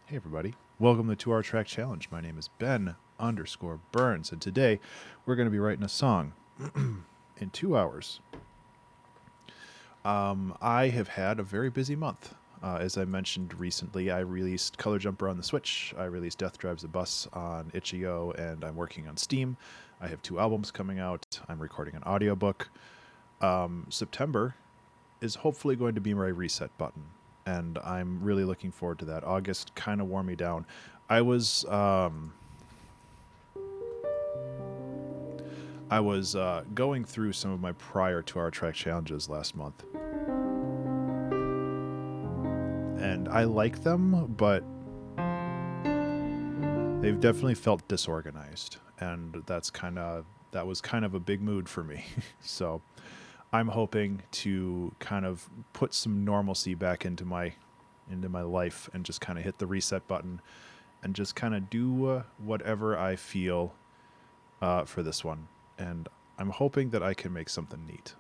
Hey everybody, welcome to the 2 Hour Track Challenge. My name is Ben_Burns, and today we're going to be writing a song in 2 hours. I have had a very busy month. As I mentioned recently, I released Color Jumper on the Switch, I released Death Drives a Bus on Itch.io, and I'm working on Steam. I have 2 albums coming out, I'm recording an audiobook. September is hopefully going to be my reset button, and I'm really looking forward to that. August kind of wore me down. I was going through some of my prior 2 Hour Track challenges last month, and I like them, but they've definitely felt disorganized, and that was kind of a big mood for me. So I'm hoping to kind of put some normalcy back into my life and just kind of hit the reset button and just kind of do whatever I feel for this one. And I'm hoping that I can make something neat,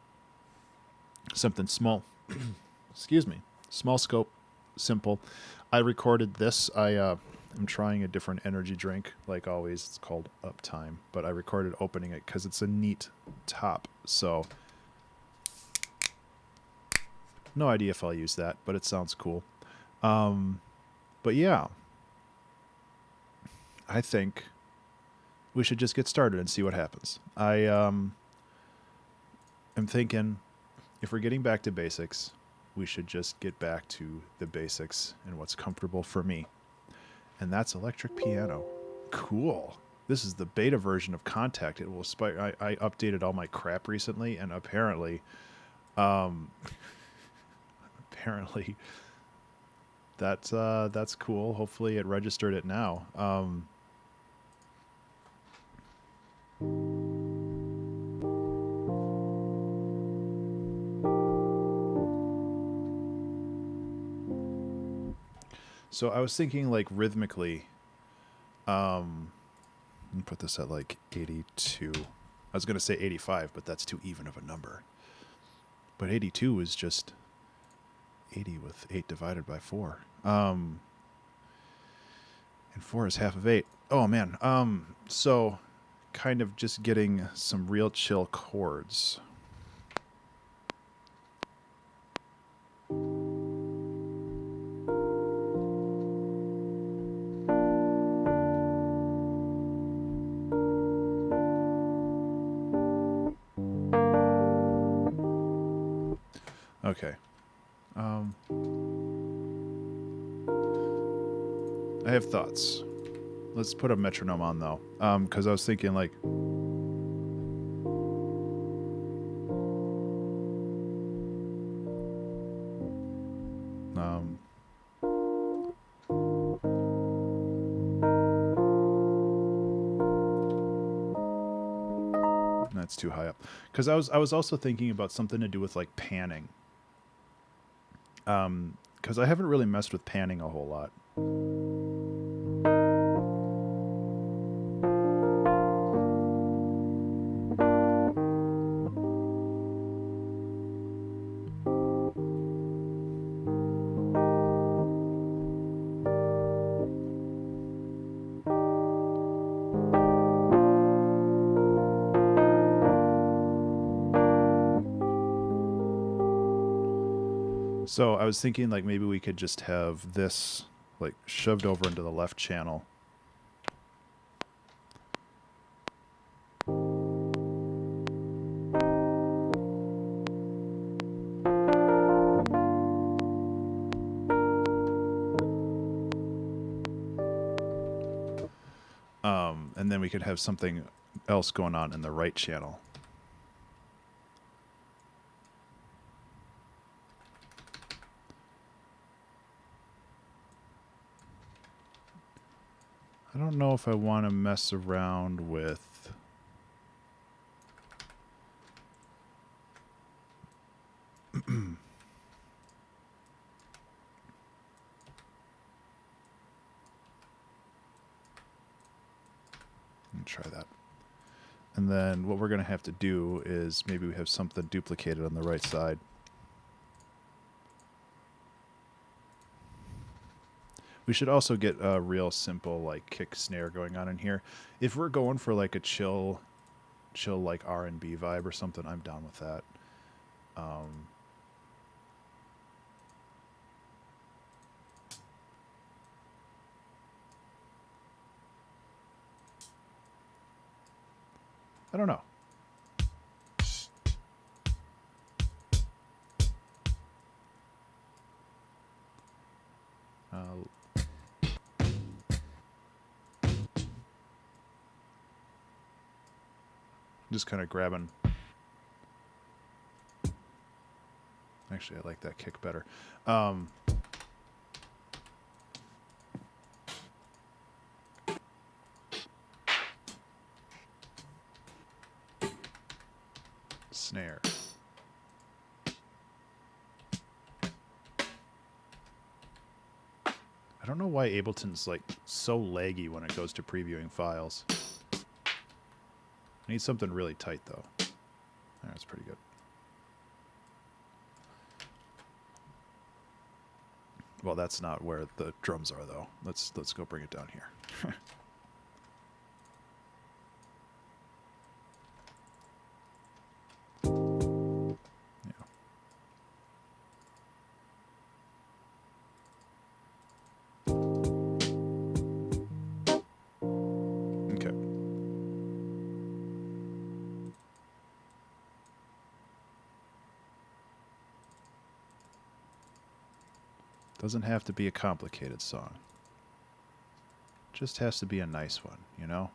something small. Excuse me, small scope, simple. I recorded this. I'm trying a different energy drink, like always. It's called Uptime, but I recorded opening it because it's a neat top. So no idea if I'll use that, but it sounds cool. But yeah, I think we should just get started and see what happens. I'm thinking if we're getting back to basics, we should just get back to the basics and what's comfortable for me. And that's electric piano. Cool. This is the beta version of Contact. It will I updated all my crap recently, and apparently that's cool. Hopefully it registered it now. So I was thinking, like, rhythmically, let me put this at like 82. I was going to say 85, but that's too even of a number. But 82 is just 80 with 8 divided by 4. And 4 is half of 8. Oh, man. So kind of just getting some real chill chords. Okay. I have thoughts. Let's put a metronome on, though, because I was thinking, like, that's too high up. Because I was also thinking about something to do with, like, panning. Because I haven't really messed with panning a whole lot. So I was thinking, like, maybe we could just have this, like, shoved over into the left channel. And then we could have something else going on in the right channel. I don't know if I want to mess around with... Let me try that. And then what we're going to have to do is maybe we have something duplicated on the right side. We should also get a real simple like kick snare going on in here. If we're going for like a chill like R&B vibe or something, I'm down with that. I don't know. Just kind of grabbing. Actually, I like that kick better. Snare. I don't know why Ableton's like so laggy when it goes to previewing files. I need something really tight though. That's pretty good. Well, that's not where the drums are though. Let's go bring it down here. Doesn't have to be a complicated song. Just has to be a nice one, you know?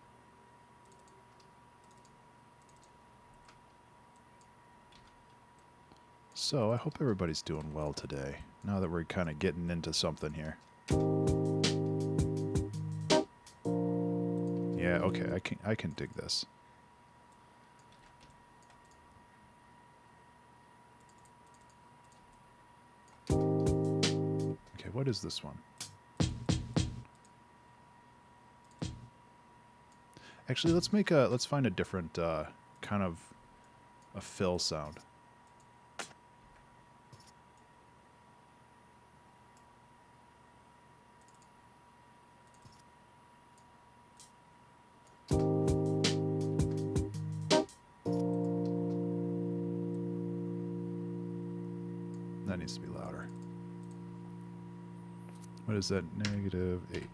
So, I hope everybody's doing well today, now that we're kind of getting into something here. Yeah, okay, I can dig this. Okay, what is this one? Actually, let's find a different kind of a fill sound. That needs to be louder. What is that? -8.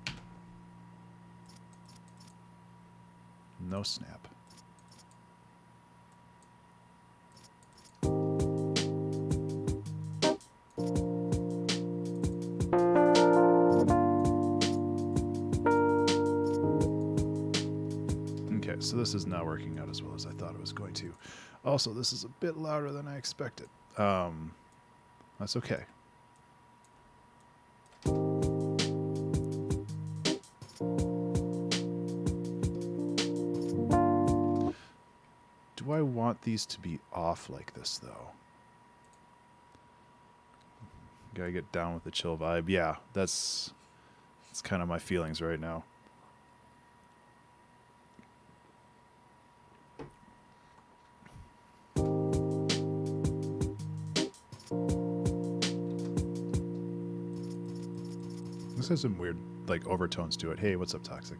No snap. Okay, so this is not working out as well as I thought it was going to. Also, this is a bit louder than I expected. That's okay. Do I want these to be off like this, though? Gotta get down with the chill vibe. Yeah, that's kind of my feelings right now. This has some weird, like, overtones to it. Hey, what's up, Toxic?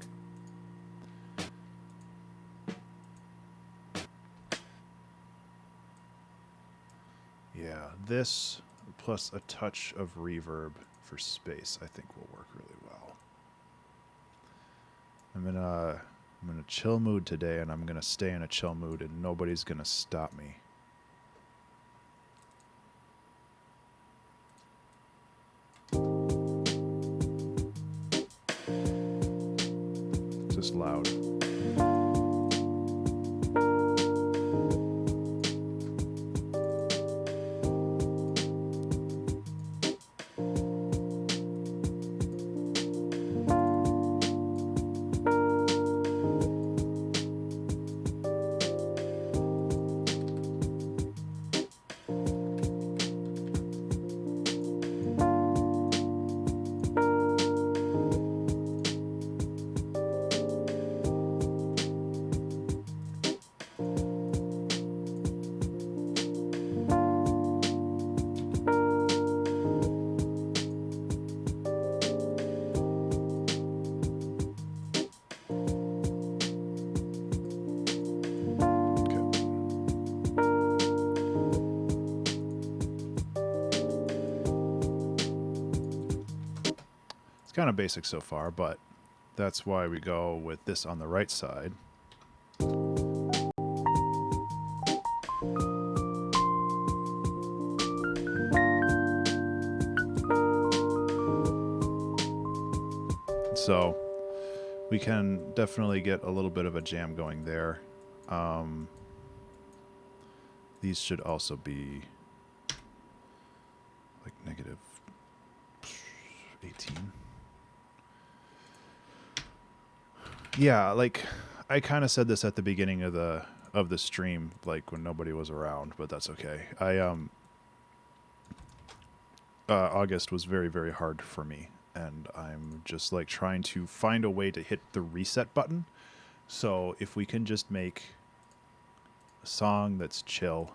Yeah, this plus a touch of reverb for space, I think will work really well. I'm in a chill mood today, and I'm gonna stay in a chill mood, and nobody's gonna stop me. Just loud. kind of basic so far, but that's why we go with this on the right side. So we can definitely get a little bit of a jam going there. These should also be like negative 18. Yeah, like I kind of said this at the beginning of the stream, like when nobody was around, but that's okay. August was very, very hard for me, and I'm just like trying to find a way to hit the reset button. So if we can just make a song that's chill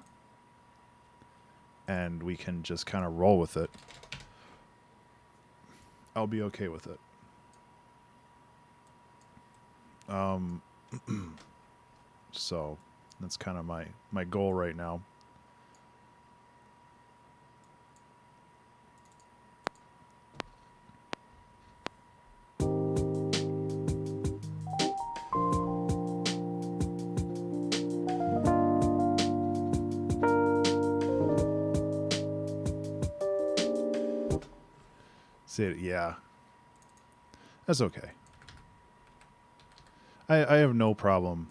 and we can just kind of roll with it, I'll be okay with it. So that's kind of my goal right now. See, yeah, that's okay. I have no problem.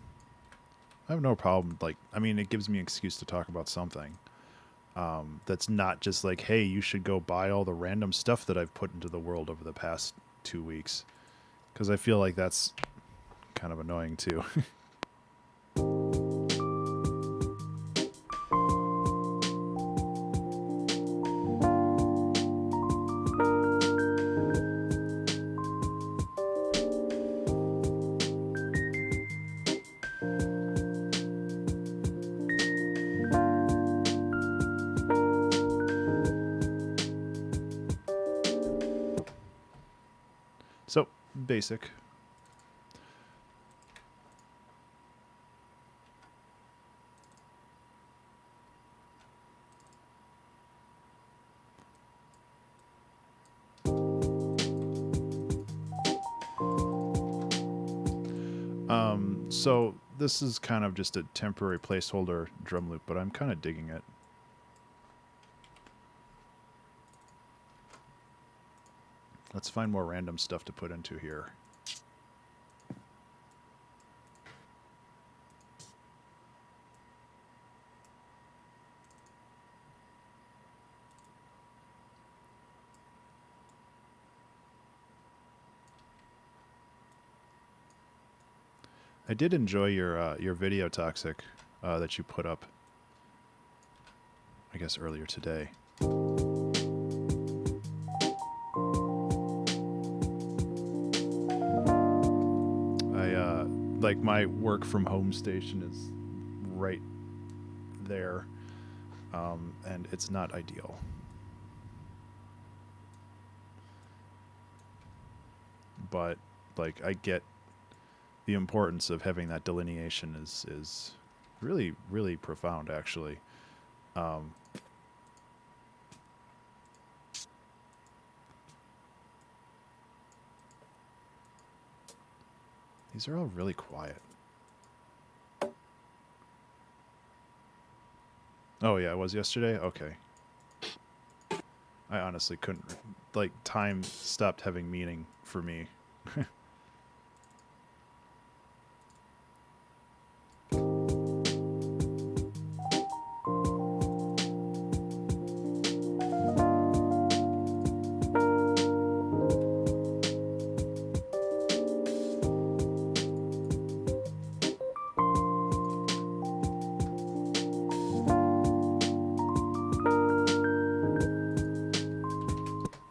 I have no problem. Like, I mean, it gives me an excuse to talk about something. That's not just like, hey, you should go buy all the random stuff that I've put into the world over the past 2 weeks. Because I feel like that's kind of annoying too. So, basic. So this is kind of just a temporary placeholder drum loop, but I'm kind of digging it. Let's find more random stuff to put into here. I did enjoy your video, Toxic, that you put up, I guess, earlier today. Like my work from home station is right there, and it's not ideal. But like I get the importance of having that delineation is really, really profound, actually. These are all really quiet. Oh yeah, it was yesterday? Okay. I honestly couldn't, like, time stopped having meaning for me.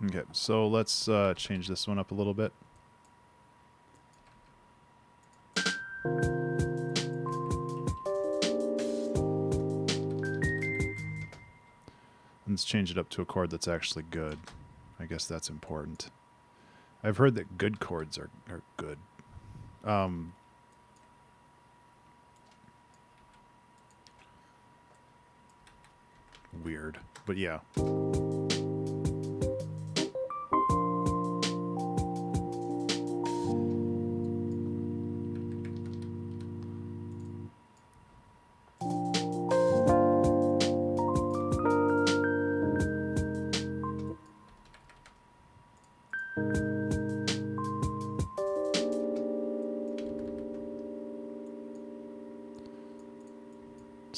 Okay, so let's change this one up a little bit. Let's change it up to a chord that's actually good. I guess that's important. I've heard that good chords are good. Weird, but yeah.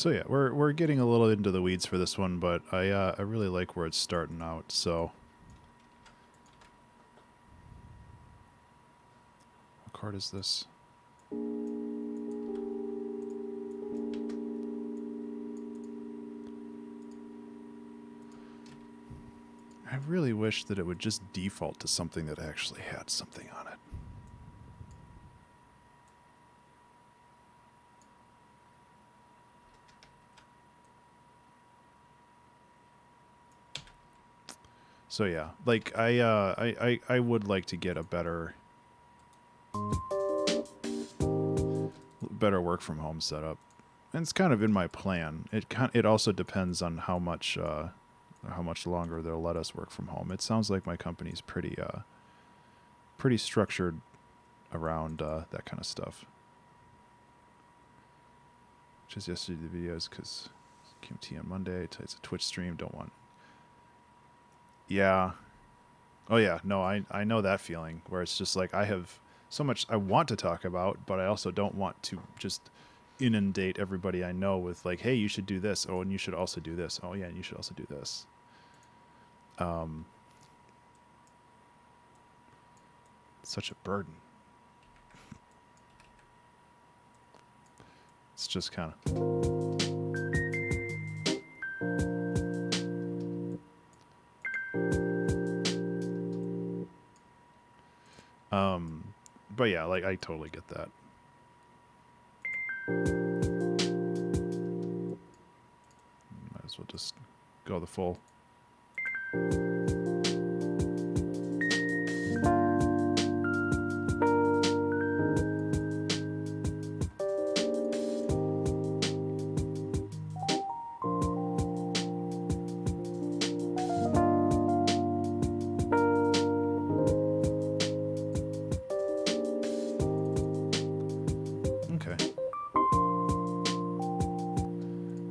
So yeah, we're getting a little into the weeds for this one, but I really like where it's starting out. So what chord is this? I really wish that it would just default to something that actually had something on it. So yeah, like I would like to get a better work from home setup, and it's kind of in my plan. It also depends on how much longer they'll let us work from home. It sounds like my company's pretty structured around that kind of stuff. Just yesterday the videos because QMT on Monday. It's a Twitch stream. Don't want. Yeah. Oh yeah. No, I know that feeling where it's just like I have so much I want to talk about, but I also don't want to just inundate everybody I know with like, hey, you should do this. Oh, and you should also do this. Oh yeah, and you should also do this. Such a burden. It's just kind of. But yeah, like I totally get that. Might as well just go the full.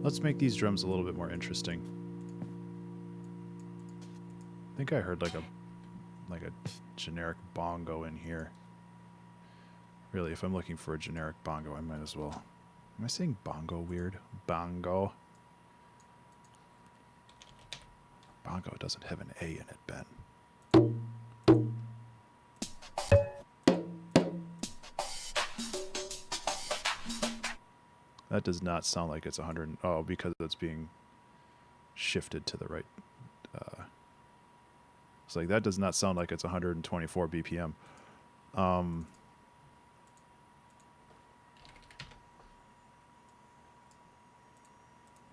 Let's make these drums a little bit more interesting. I think I heard like a generic bongo in here. Really, if I'm looking for a generic bongo, I might as well. Am I saying bongo weird? Bongo. Bongo doesn't have an A in it, Ben. That does not sound like it's 100. Oh, because it's being shifted to the right. It's like that does not sound like it's 124 BPM.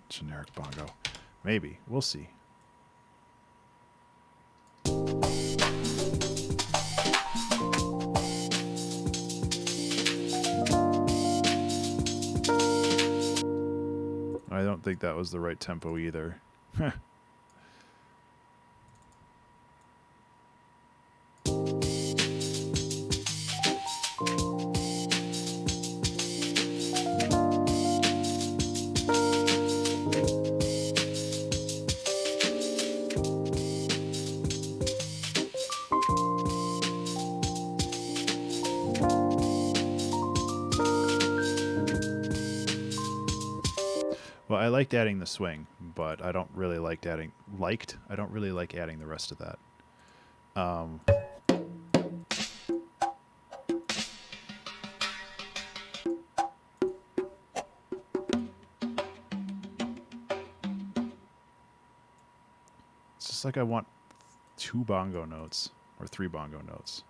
Generic bongo. Maybe. We'll see. I don't think that was the right tempo either. Well, I liked adding the swing, but I don't really like adding I don't really like adding the rest of that. It's just like I want 2 bongo notes or 3 bongo notes.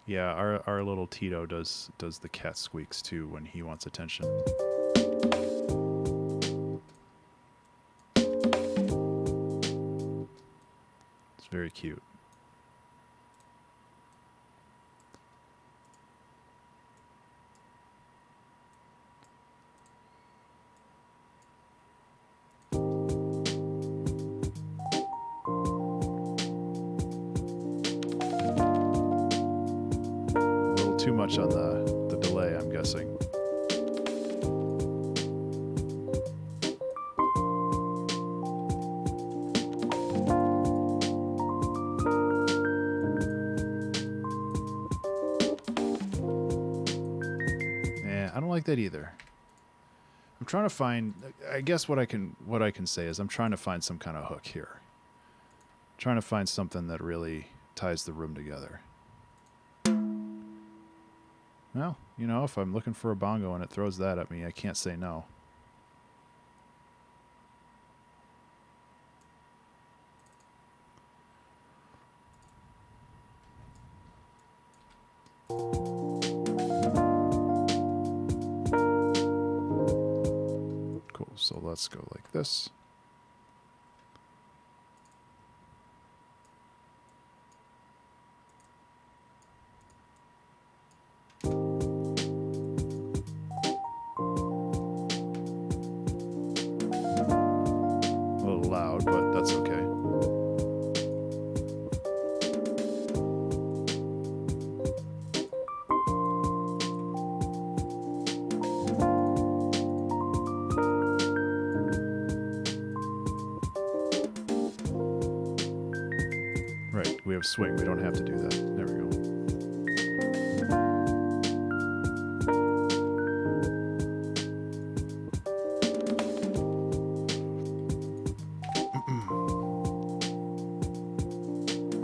Yeah, our little Tito does the cat squeaks too when he wants attention. It's very cute. Too much on the delay, I'm guessing. I don't like that either. I'm trying to find, I guess what I can say is I'm trying to find some kind of hook here. Trying to find something that really ties the room together. Well, you know, if I'm looking for a bongo and it throws that at me, I can't say no. Cool, so let's go like this. A little loud, but that's okay. Right, we have swing. We don't have to do that. There we go.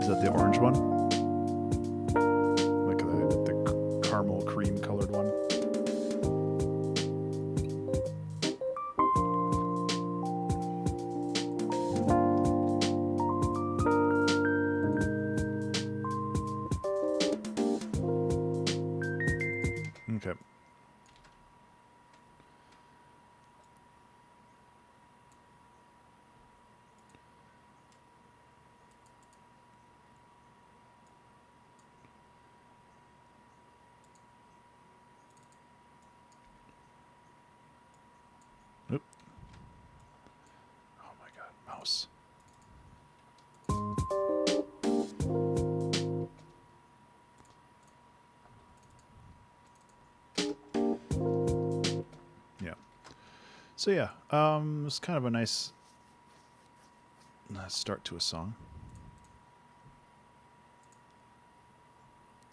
Is that the orange one? Like the caramel cream colored one? Okay. Oop. Oh my god, mouse. Yeah. So yeah, it's kind of a nice start to a song.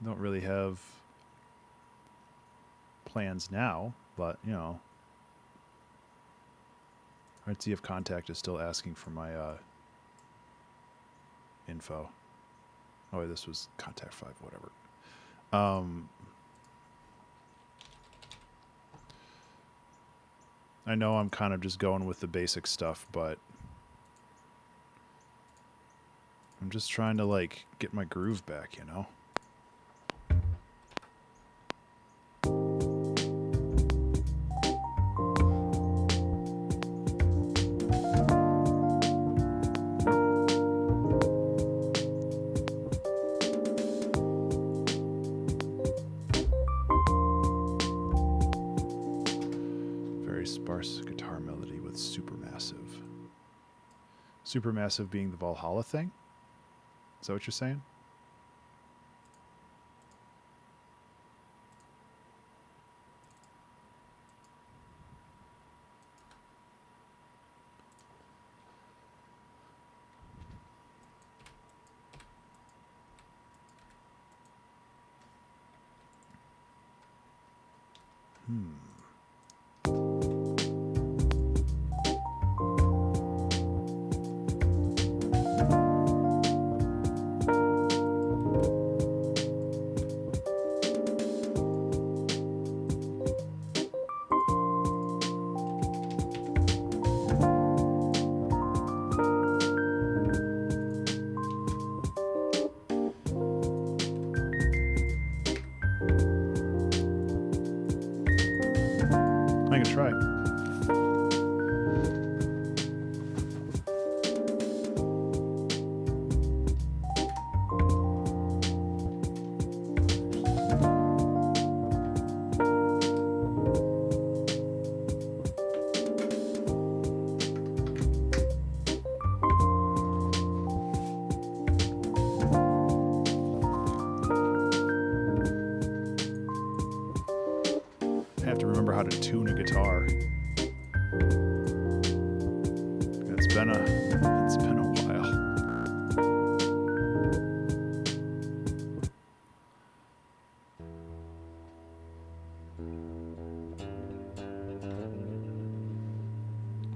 Don't really have plans now, but you know, RTF Contact is still asking for my info. Oh wait, this was Contact 5, whatever. I know I'm kind of just going with the basic stuff, but I'm just trying to like get my groove back, you know? Sparse guitar melody with supermassive. Supermassive being the Valhalla thing? Is that what you're saying? I can try. I have to remember how to tune a guitar. It's been a while.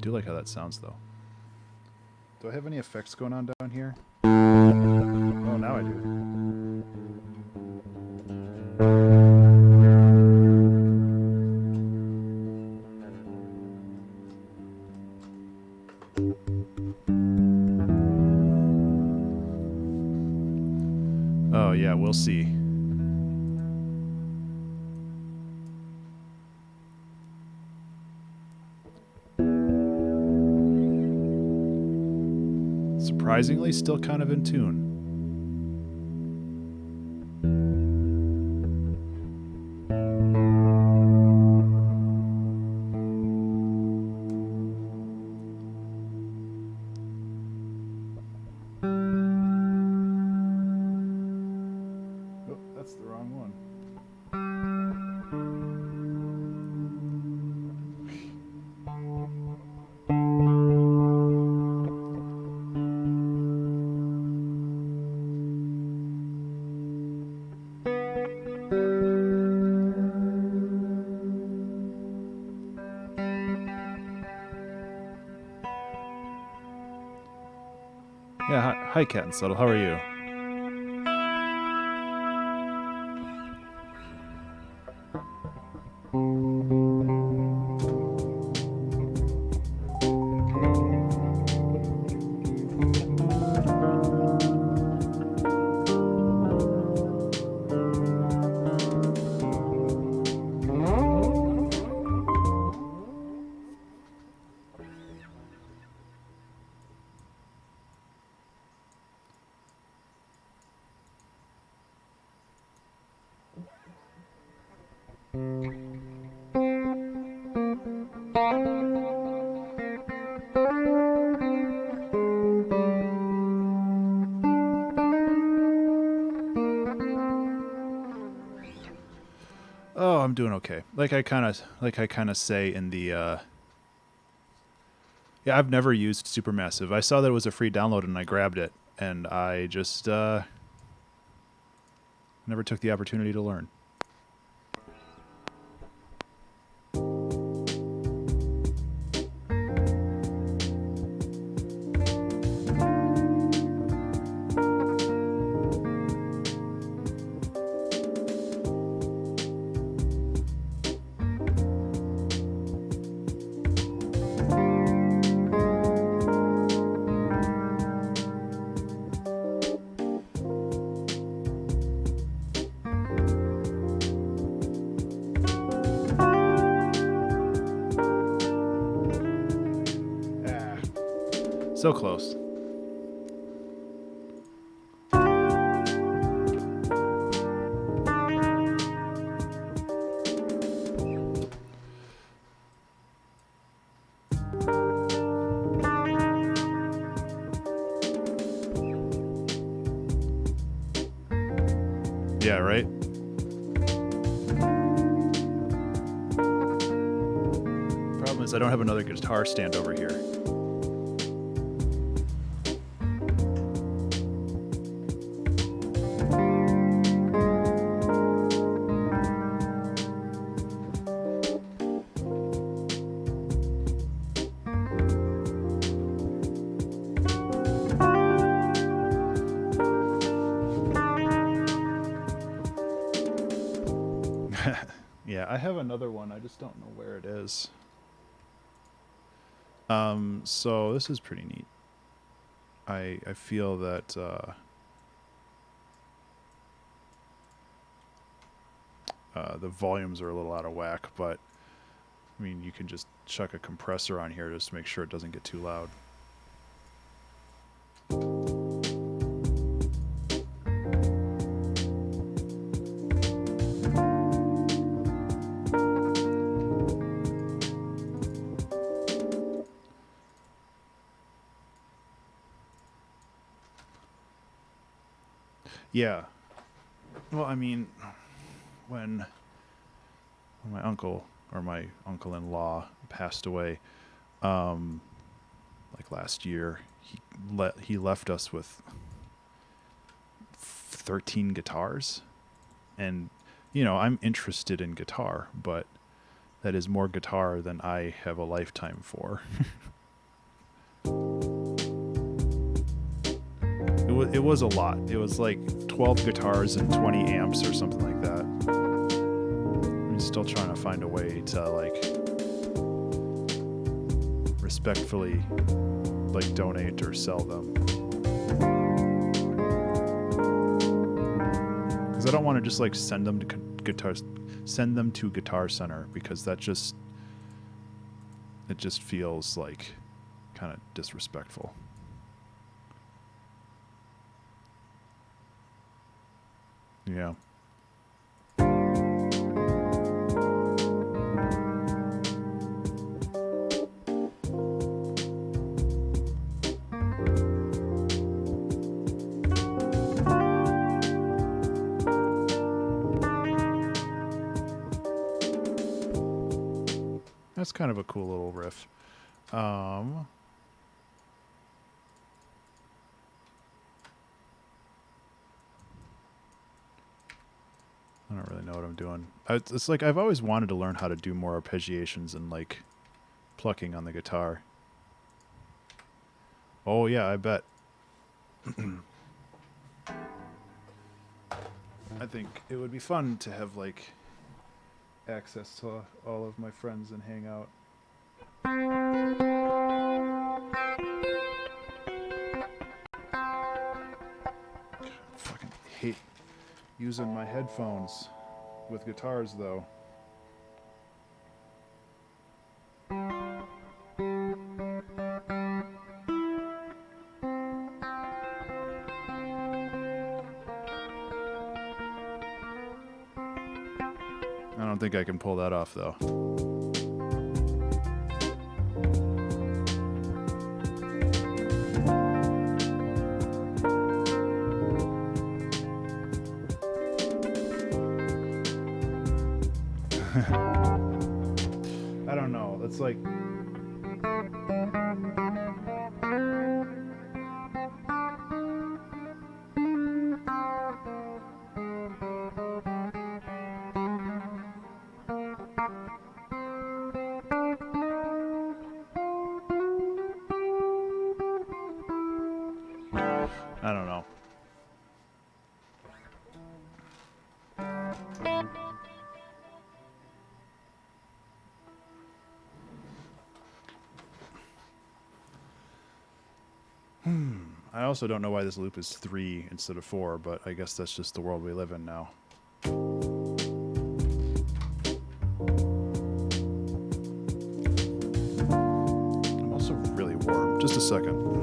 do like how that sounds, though. Do I have any effects going on down here? Oh, now I do. Oh, yeah, we'll see. Surprisingly, still kind of in tune. Oh, that's the wrong one. Yeah, hi Cat and Subtle, how are you? Oh, I'm doing okay. Like I kind of say in the yeah, I've never used Supermassive. I saw that it was a free download and I grabbed it, and I just never took the opportunity to learn. So close. Yeah, right? Problem is I don't have another guitar stand over here. Yeah, I have another one. I just don't know where it is. So this is pretty neat. I feel that the volumes are a little out of whack, but I mean, you can just chuck a compressor on here just to make sure it doesn't get too loud. Yeah. Well, I mean, when my uncle or my uncle-in-law passed away, like last year, he left us with 13 guitars, and you know, I'm interested in guitar, but that is more guitar than I have a lifetime for. it was a lot. It was like 12 guitars and 20 amps or something like that. I'm still trying to find a way to like respectfully like donate or sell them. Because I don't want to just like send them to Guitar Center, because it just feels like kind of disrespectful. Yeah. That's kind of a cool little riff. I don't really know what I'm doing. It's like I've always wanted to learn how to do more arpeggiations and like plucking on the guitar. Oh yeah, I bet. I think it would be fun to have like access to all of my friends and hang out. I fucking hate using my headphones with guitars though. I don't think I can pull that off though. I don't know. It's like I don't know. I also don't know why this loop is 3 instead of 4, but I guess that's just the world we live in now. I'm also really warm. Just a second.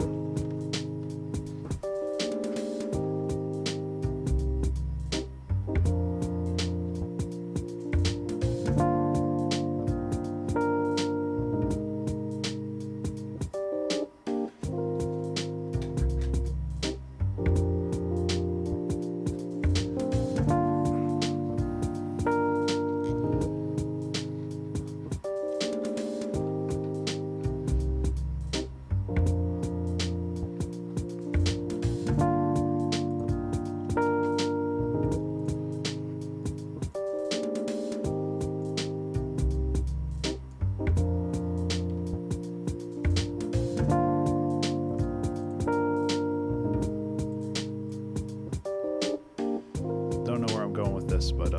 But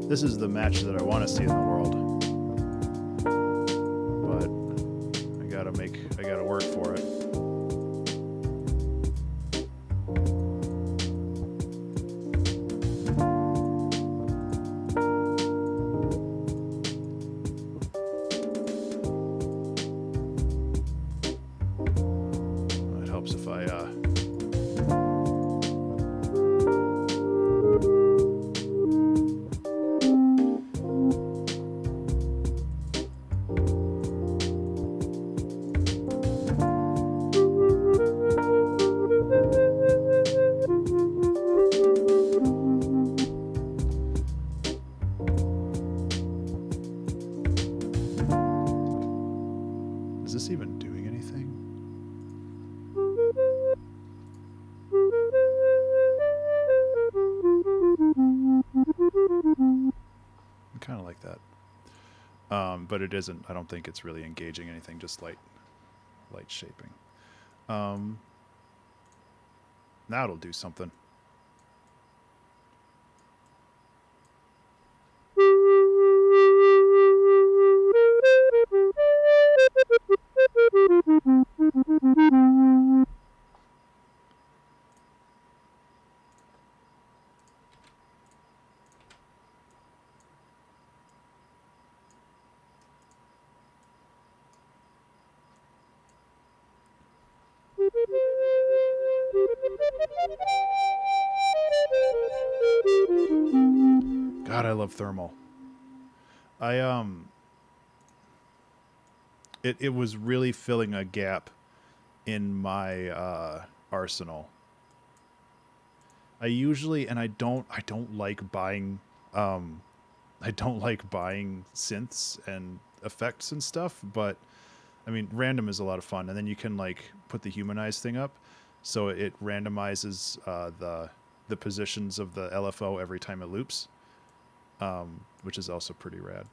this is the match that I want to see in the world. But I gotta work for it. It helps if I Is this even doing anything? I kind of like that. But it isn't. I don't think it's really engaging anything, just light shaping. That'll do something. God, I love thermal. It was really filling a gap in my arsenal. I usually, and I don't like buying I don't like buying synths and effects and stuff, but I mean, random is a lot of fun, and then you can like put the humanized thing up, so it randomizes the positions of the LFO every time it loops, which is also pretty rad.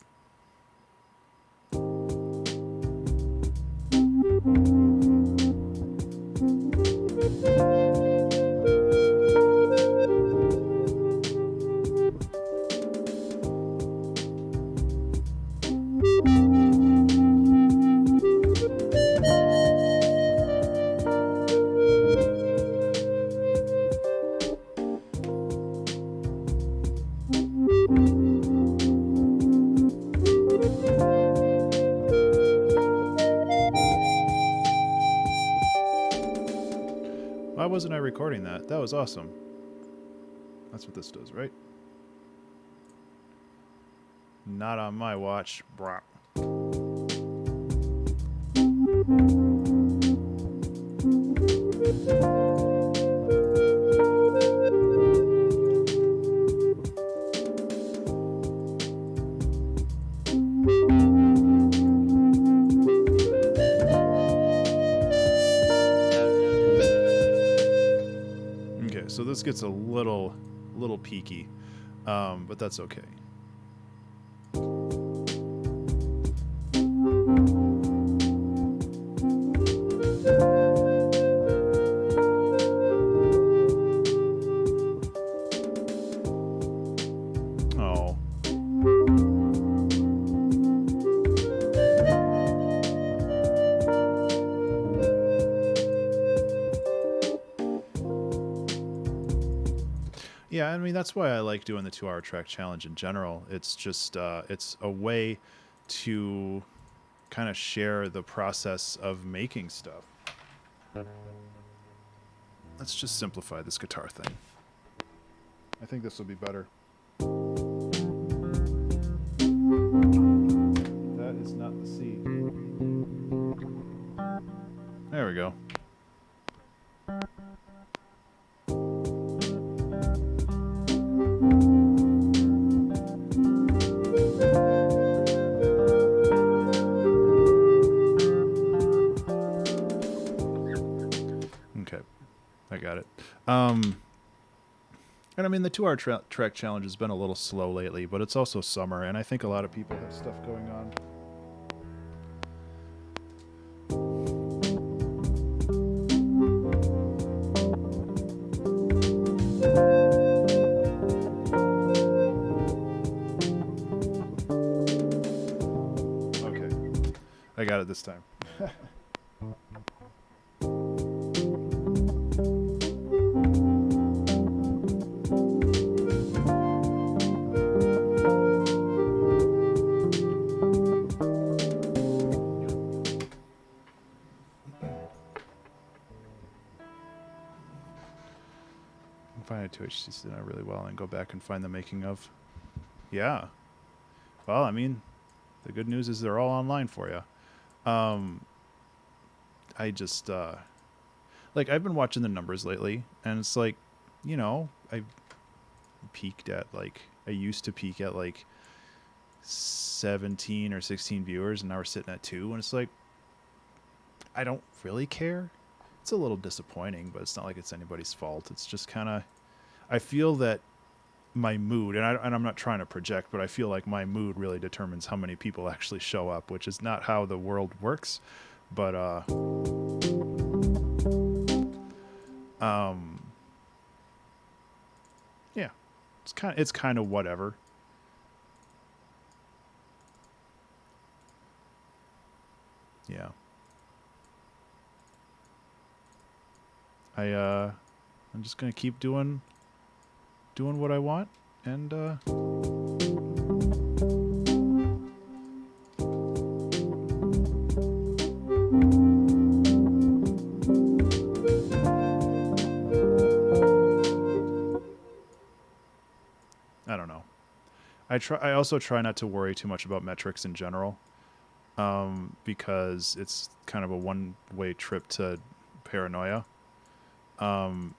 Why wasn't I recording that? That was awesome. That's what this does, right? Not on my watch. Brah. Okay, so this gets a little peaky, but that's okay. Oh. Yeah, I mean, that's why I like doing the 2-hour track challenge in general. It's just, it's a way to kind of share the process of making stuff. Let's just simplify this guitar thing. I think this will be better. That is not the C. There we go. Okay, I got it. And I mean, the 2-hour track challenge has been a little slow lately, but it's also summer, and I think a lot of people have stuff going on. Okay, I got it this time. Find a 2HC Center really well and go back and find the making of. Yeah. Well, I mean, the good news is they're all online for you. I just, like, I've been watching the numbers lately, and it's like, you know, I peaked at, like, I used to peak at, like, 17 or 16 viewers, and now we're sitting at 2, and it's like, I don't really care. It's a little disappointing, but it's not like it's anybody's fault. It's just kind of, I feel that my mood, and I'm not trying to project, but I feel like my mood really determines how many people actually show up, which is not how the world works. But it's kind of whatever. Yeah. I'm just gonna keep doing what I want, and I don't know. I also try not to worry too much about metrics in general, because it's kind of a one-way trip to paranoia. Um,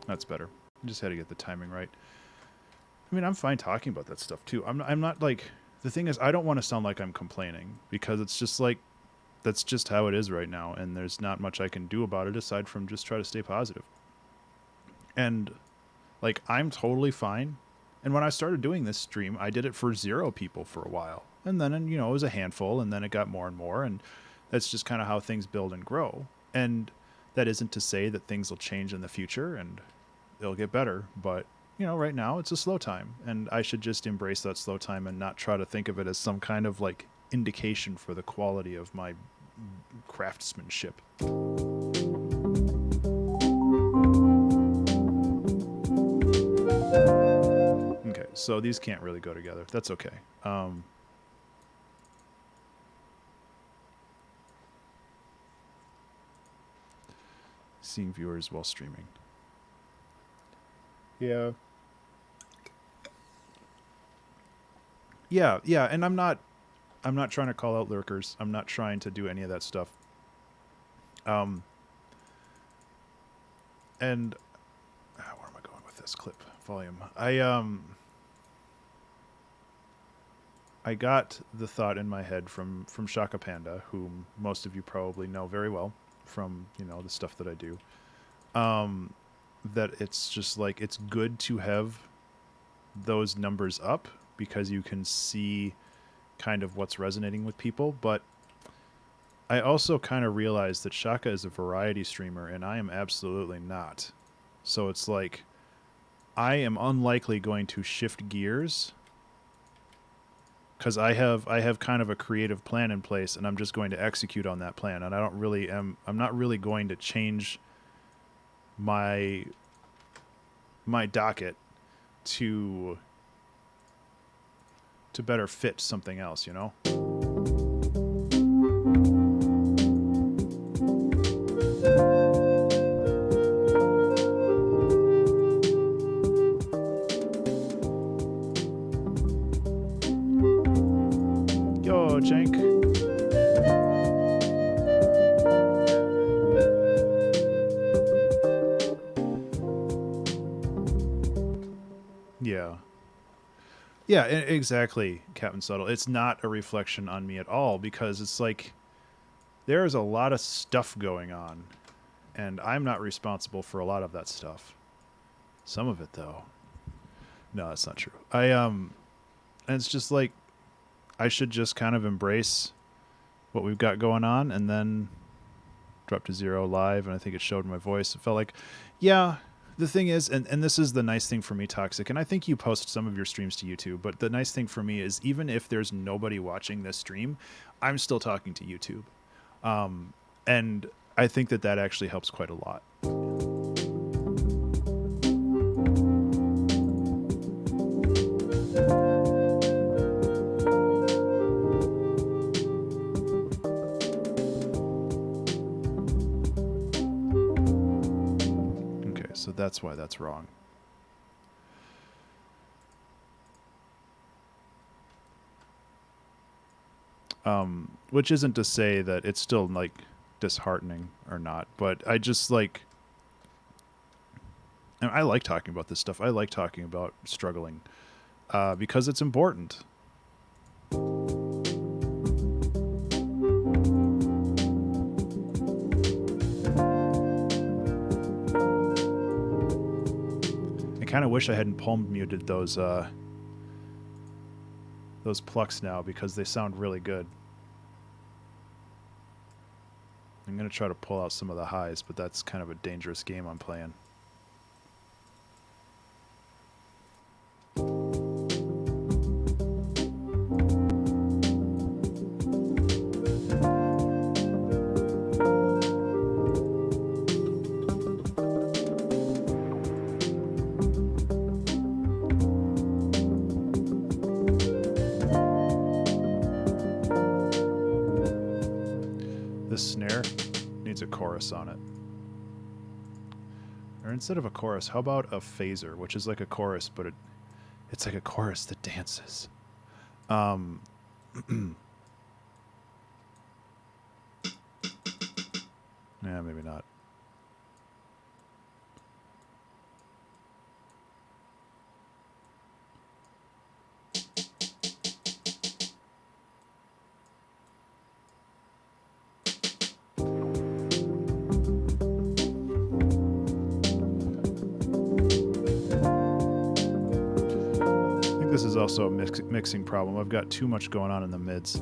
that's better. I just had to get the timing right. I mean, I'm fine talking about that stuff too. I'm not like, the thing is, I don't want to sound like I'm complaining, because it's just like, that's just how it is right now, and there's not much I can do about it aside from just try to stay positive. And like, I'm totally fine. And when I started doing this stream, I did it for 0 people for a while, and then, you know, it was a handful, and then it got more and more, and that's just kind of how things build and grow. And that isn't to say that things will change in the future and they'll get better, but you know, right now it's a slow time, and I should just embrace that slow time and not try to think of it as some kind of like indication for the quality of my craftsmanship. Okay, so these can't really go together. That's okay. Seeing viewers while streaming. Yeah. Yeah, and I'm not trying to call out lurkers. I'm not trying to do any of that stuff. And where am I going with this clip? Volume. I got the thought in my head from Shaka Panda, whom most of you probably know very well from, you know, the stuff that I do. That it's just like, it's good to have those numbers up because you can see kind of what's resonating with people. But I also kind of realized that Shaka is a variety streamer and I am absolutely not. So it's like, I am unlikely going to shift gears because I have kind of a creative plan in place, and I'm just going to execute on that plan. And I'm not really going to change my docket to better fit something else, you know? Yo, Jank. Yeah. Yeah, exactly, Captain Subtle. It's not a reflection on me at all, because it's like, there's a lot of stuff going on, and I'm not responsible for a lot of that stuff. Some of it, though. No, that's not true. And it's just like, I should just kind of embrace what we've got going on, and then drop to 0 live, and I think it showed my voice. It felt like, yeah. The thing is, and this is the nice thing for me, Toxic, and I think you post some of your streams to YouTube, but the nice thing for me is, even if there's nobody watching this stream, I'm still talking to YouTube. And I think that actually helps quite a lot. So that's why that's wrong. Which isn't to say that it's still like disheartening or not, but I just like, and I like talking about this stuff. I like talking about struggling, because it's important. kind of wish I hadn't palm muted those plucks now, because they sound really good. I'm going to try to pull out some of the highs, but that's kind of a dangerous game I'm playing. This snare needs a chorus on it. Or instead of a chorus, how about a phaser, which is like a chorus, but it's like a chorus that dances. Yeah, maybe not. This is also a mixing problem. I've got too much going on in the mids.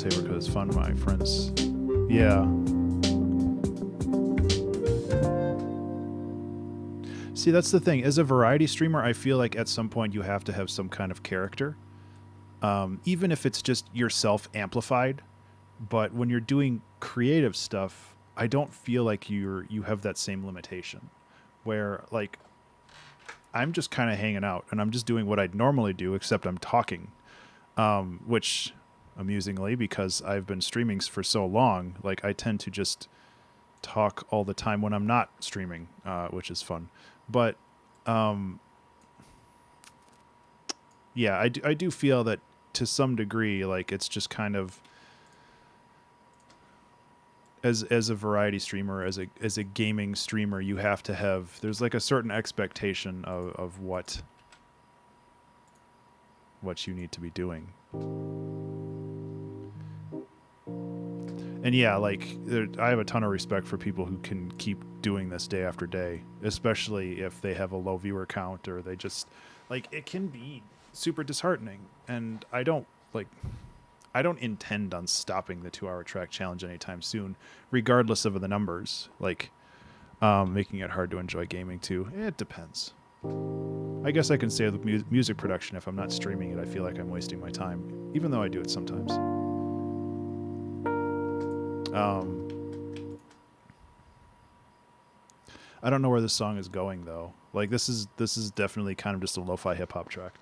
Because it's fun, my friends. Yeah. See, that's the thing. As a variety streamer, I feel like at some point you have to have some kind of character, even if it's just yourself amplified. But when you're doing creative stuff, I don't feel like you have that same limitation, where like I'm just kind of hanging out and I'm just doing what I'd normally do, except I'm talking, which, amusingly, because I've been streaming for so long, like I tend to just talk all the time when I'm not streaming, which is fun. But yeah, I do feel that to some degree, like it's just kind of as a variety streamer, as a gaming streamer, you have to have, there's like a certain expectation of what you need to be doing. And yeah, like I have a ton of respect for people who can keep doing this day after day, especially if they have a low viewer count, or they just like, it can be super disheartening. And I don't intend on stopping the 2-hour track challenge anytime soon, regardless of the numbers. Like making it hard to enjoy gaming too. It depends. I guess I can say with music production, if I'm not streaming it, I feel like I'm wasting my time, even though I do it sometimes. I don't know where this song is going though. Like this is definitely kind of just a lo-fi hip hop track.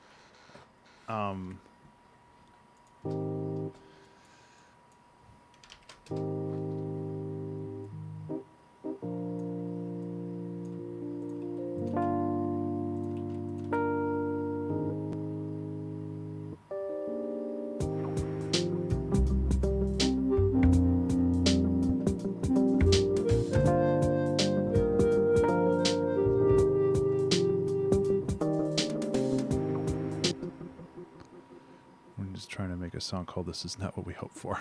Trying to make a song called This Is Not What We Hoped For.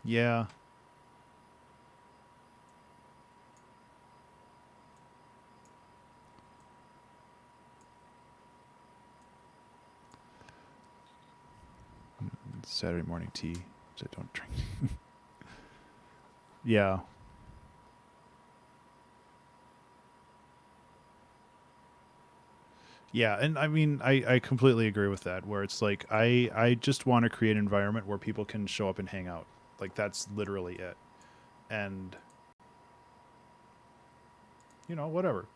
Yeah. Saturday morning tea, which I don't drink. Yeah. Yeah, and I mean, I completely agree with that, where it's like, I just want to create an environment where people can show up and hang out. Like, that's literally it. And, you know, whatever.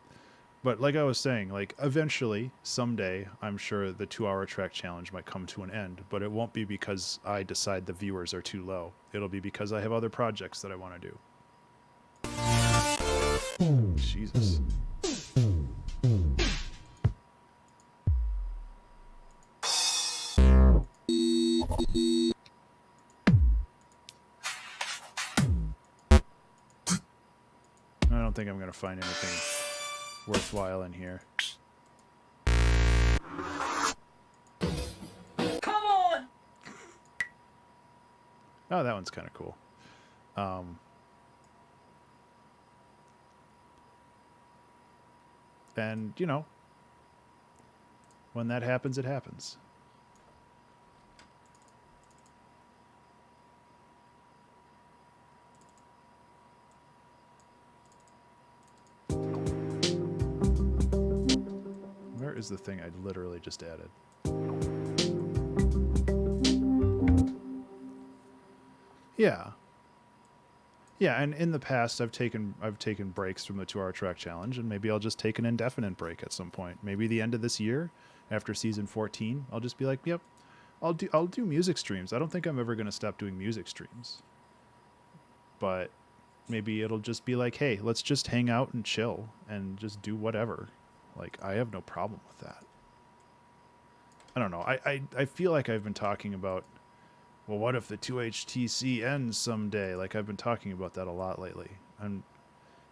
But like I was saying, like eventually, someday, I'm sure the 2-hour track challenge might come to an end, but it won't be because I decide the viewers are too low. It'll be because I have other projects that I want to do. Jesus. I don't think I'm going to find anything worthwhile in here. Come on! Oh, that one's kind of cool. And, you know, when that happens, it happens. Where is the thing I literally just added? Yeah. Yeah, and in the past I've taken breaks from the 2-hour track challenge, and maybe I'll just take an indefinite break at some point. Maybe the end of this year, after season 14, I'll just be like, "Yep, I'll do music streams." I don't think I'm ever going to stop doing music streams. But maybe it'll just be like, "Hey, let's just hang out and chill and just do whatever." Like, I have no problem with that. I don't know. I feel like I've been talking about, well, what if the 2HTC ends someday? Like, I've been talking about that a lot lately. And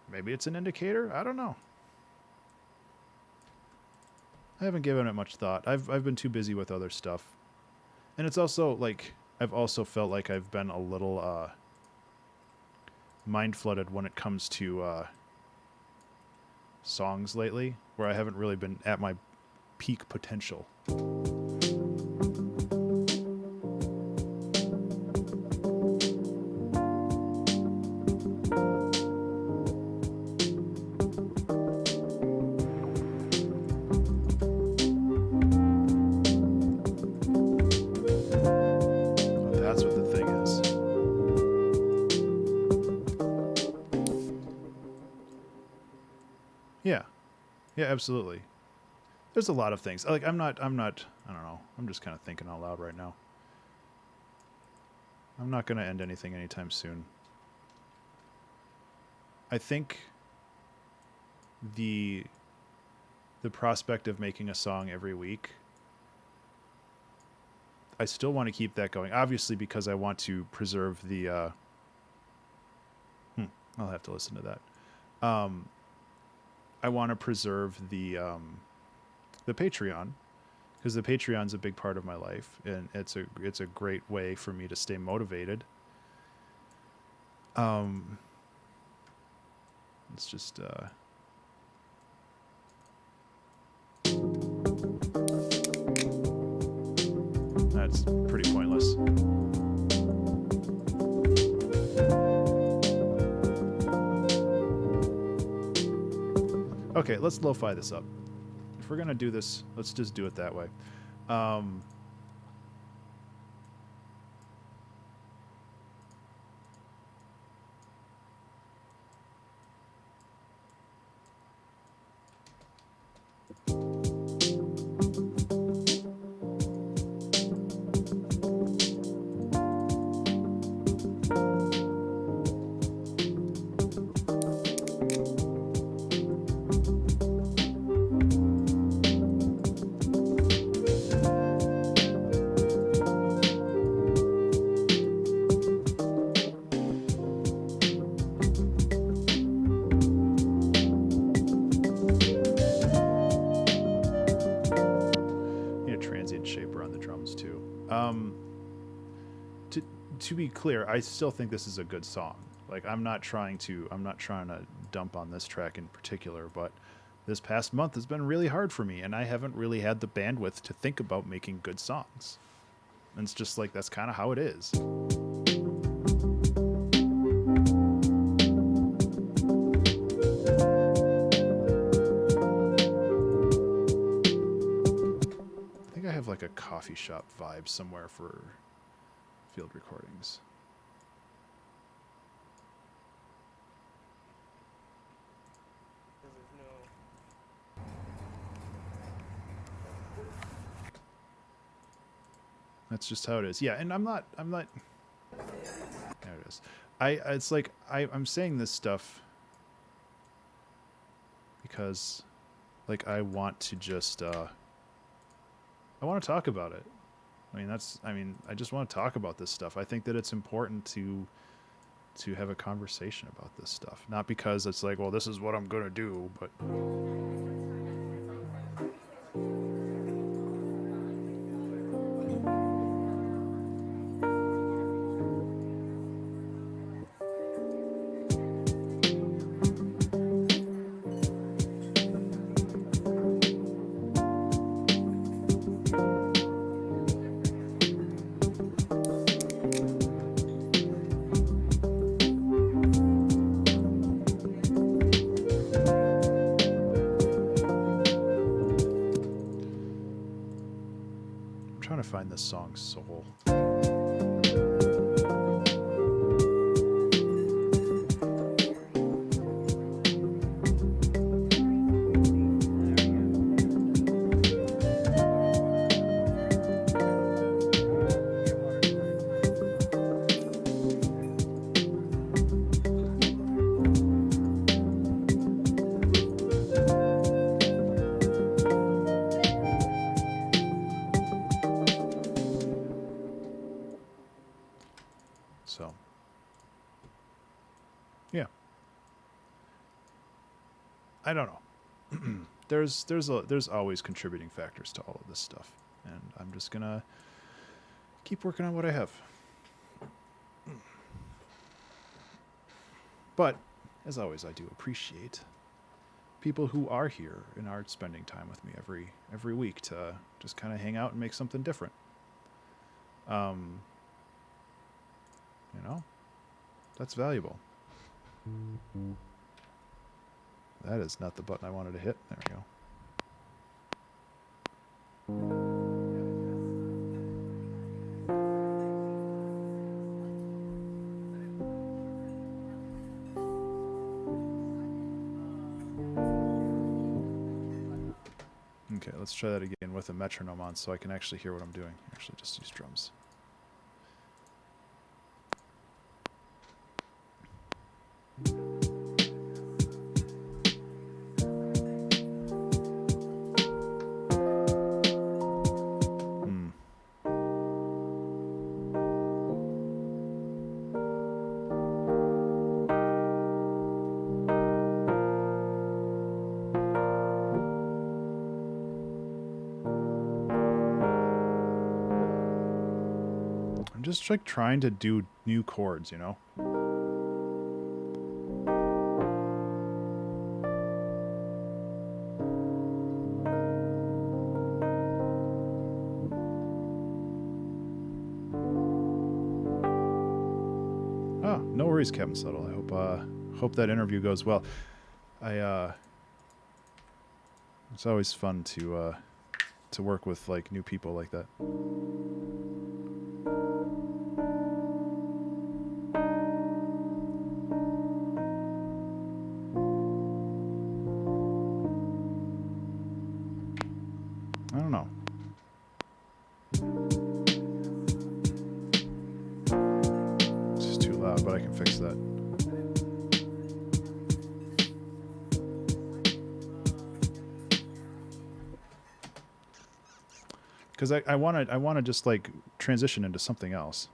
maybe it's an indicator? I don't know. I haven't given it much thought. I've been too busy with other stuff. And it's also, like, I've also felt like I've been a little, mind-flooded when it comes to, songs lately, where I haven't really been at my peak potential. That's what the thing is. Yeah. Yeah, absolutely. There's a lot of things. Like, I don't know. I'm just kind of thinking out loud right now. I'm not going to end anything anytime soon. I think the prospect of making a song every week, I still want to keep that going. Obviously, because I want to preserve the, I'll have to listen to that. I want to preserve the Patreon, because the Patreon's a big part of my life, and it's a great way for me to stay motivated. It's just that's pretty pointless. Okay, let's lo-fi this up. If we're gonna do this, let's just do it that way. Shaper on the drums too. To be clear, I still think this is a good song. Like, I'm not trying to dump on this track in particular, but this past month has been really hard for me, and I haven't really had the bandwidth to think about making good songs. And it's just like, that's kind of how it is. Like a coffee shop vibe somewhere for field recordings. That's just how it is. Yeah, and I'm not. There it is. It's like I'm saying this stuff because, like, I want to just I want to talk about it. I just want to talk about this stuff. I think that it's important to have a conversation about this stuff. Not because it's like, well, this is what I'm gonna do, but I'm trying to find this song's soul. So, yeah, I don't know. There's always contributing factors to all of this stuff, and I'm just gonna keep working on what I have. But as always, I do appreciate people who are here and are spending time with me every week to just kind of hang out and make something different. You know, that's valuable. That is not the button I wanted to hit. There we go. Okay, let's try that again with a metronome on so I can actually hear what I'm doing. Actually, just use drums. I'm just like trying to do new chords, you know? Oh, no worries, Captain Subtle. I hope that interview goes well. It's always fun to work with like new people like that. I don't know. It's just too loud, but I can fix that. Because I want to just like transition into something else.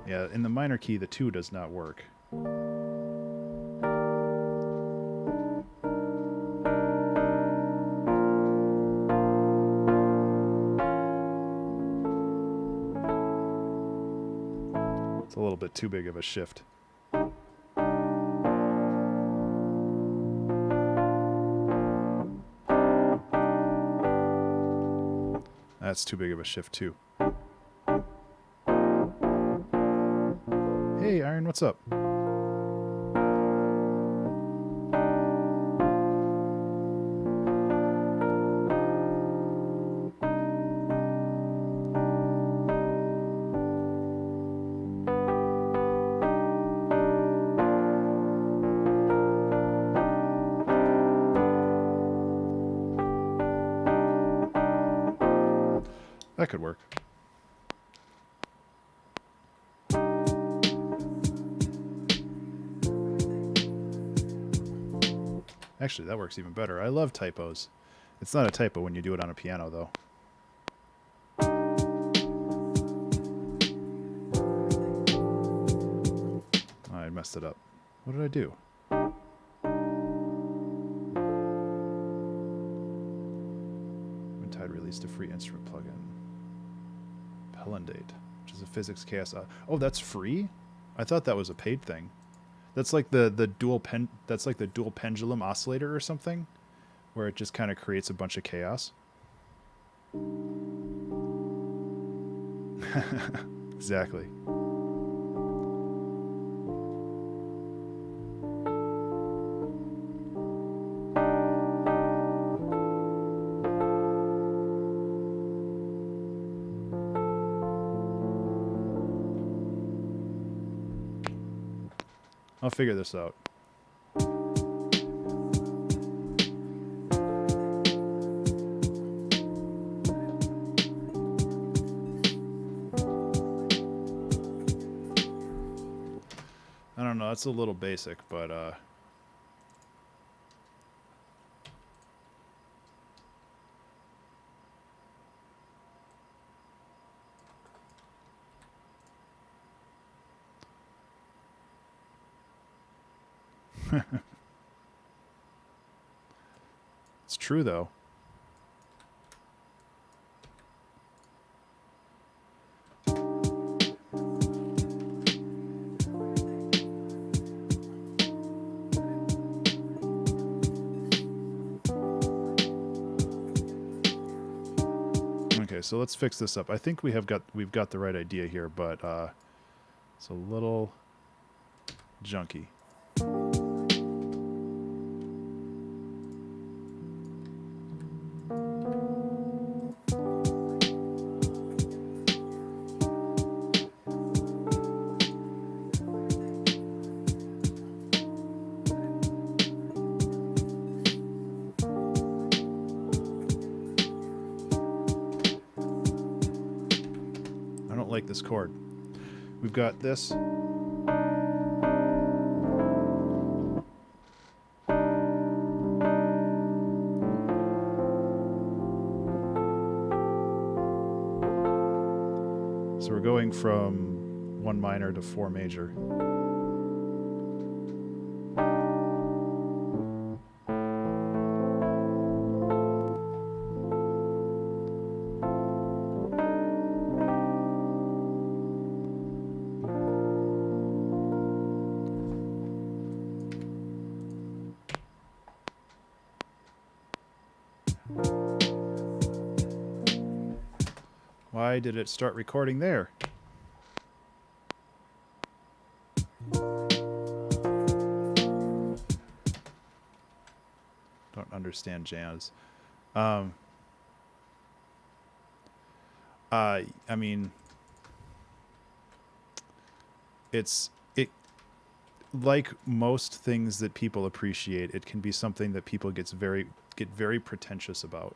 Yeah, in the minor key, the 2 does not work. It's a little bit too big of a shift. That's too big of a shift too. Hey, Iron, what's up? That could work. Actually, that works even better. I love typos. It's not a typo when you do it on a piano, though. Oh, I messed it up. What did I do? Tide released a free instrument plugin. Pelendate, which is a physics chaos. Oh, that's free? I thought that was a paid thing. That's like the dual pendulum oscillator or something, where it just kind of creates a bunch of chaos. Exactly. I'll figure this out. I don't know, that's a little basic, but it's true though. Okay, so let's fix this up. I think we've got the right idea here, but it's a little junky. I don't like this chord. We've got this. So we're going from 1 minor to 4 major. Why did it start recording there? Don't understand jazz. I mean, it like most things that people appreciate, it can be something that people get very pretentious about.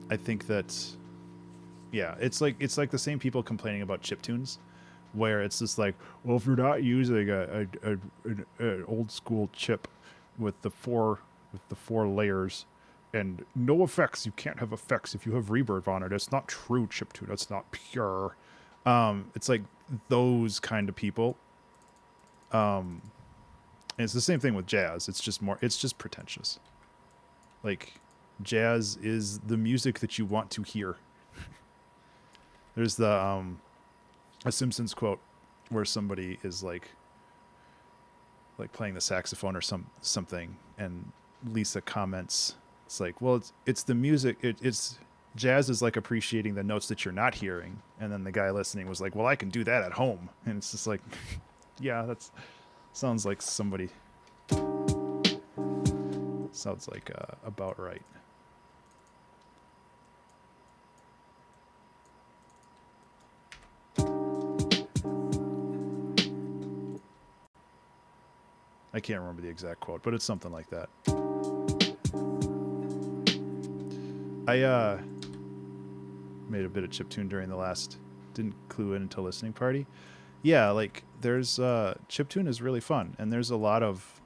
I think that, yeah, it's like the same people complaining about chiptunes, where it's just like, well, if you're not using an old school chip with the four layers and no effects, you can't have effects if you have reverb on it. It's not true chiptune. It's not pure. It's like those kind of people. And it's the same thing with jazz. It's just pretentious. Like, jazz is the music that you want to hear. There's a Simpsons quote where somebody is like playing the saxophone or something, and Lisa comments, it's like, well, it's the music. It's jazz is like appreciating the notes that you're not hearing. And then the guy listening was like, well, I can do that at home. And it's just like, yeah, that's sounds like somebody. Sounds like about right. I can't remember the exact quote, but it's something like that. I made a bit of chiptune during the last, didn't clue in until listening party. Yeah, like there's chiptune is really fun, and there's a lot of,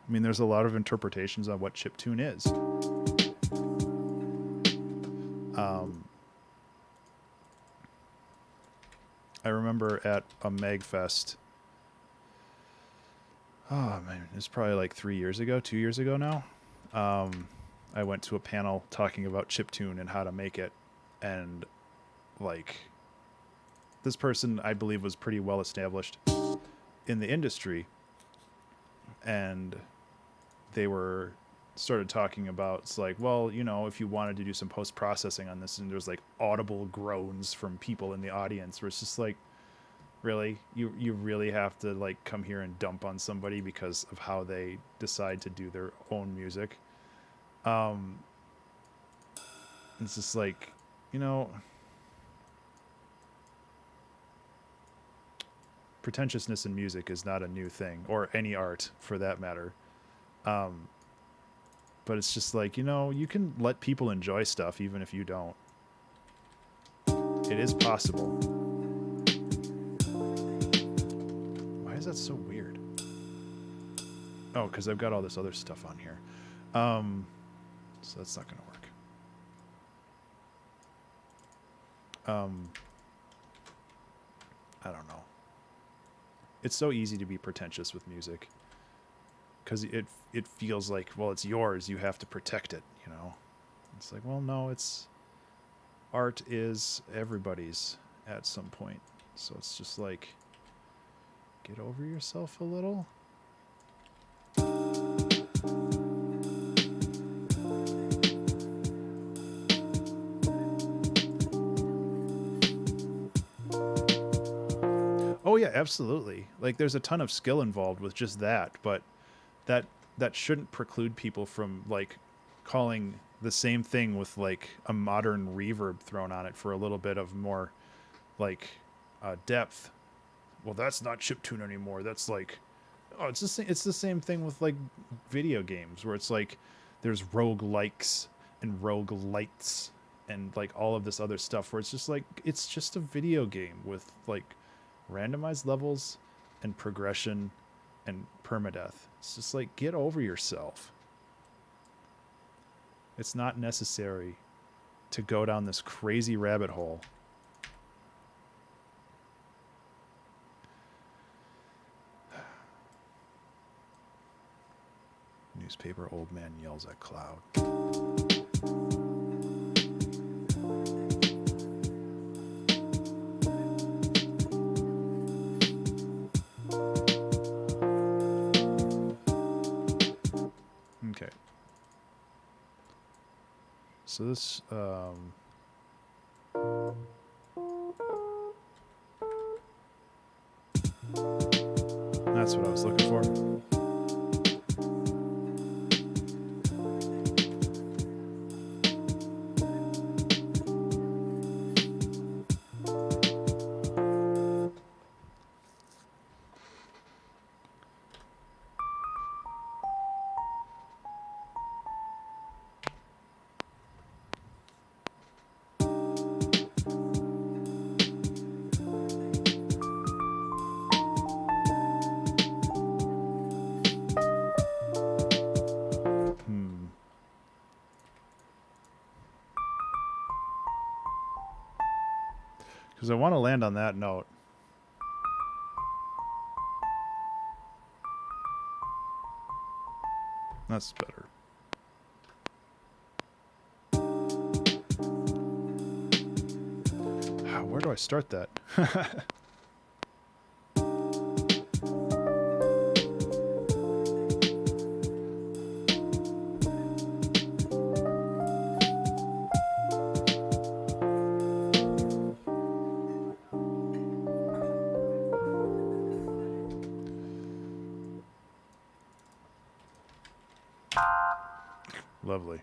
I mean, there's a lot of interpretations on what chiptune is. I remember at a Magfest, oh man, it's probably like 2 years ago now. I went to a panel talking about chiptune and how to make it, and like this person I believe was pretty well established in the industry, and they were started talking about, it's like, well, you know, if you wanted to do some post processing on this, and there's like audible groans from people in the audience where it's just like, really, you really have to like come here and dump on somebody because of how they decide to do their own music. It's just like, you know, pretentiousness in music is not a new thing, or any art for that matter. But it's just like, you know, you can let people enjoy stuff even if you don't. It is possible. Why is that so weird? Oh, because I've got all this other stuff on here. So that's not going to work. I don't know. It's so easy to be pretentious with music, because it feels like, well, it's yours, you have to protect it, you know. It's like, well, no, it's art is everybody's at some point. So it's just like, get over yourself a little. Oh yeah, absolutely. Like there's a ton of skill involved with just that, but that shouldn't preclude people from like calling the same thing with like a modern reverb thrown on it for a little bit of more like depth. Well, that's not chiptune anymore. That's like, oh, it's the same thing with like video games where it's like there's roguelikes and roguelites and like all of this other stuff where it's just like, it's just a video game with like randomized levels and progression and permadeath. It's just like, get over yourself. It's not necessary to go down this crazy rabbit hole. Newspaper old man yells at cloud. Okay. So this, that's what I was looking for. Because I want to land on that note. That's better. Where do I start that? Lovely.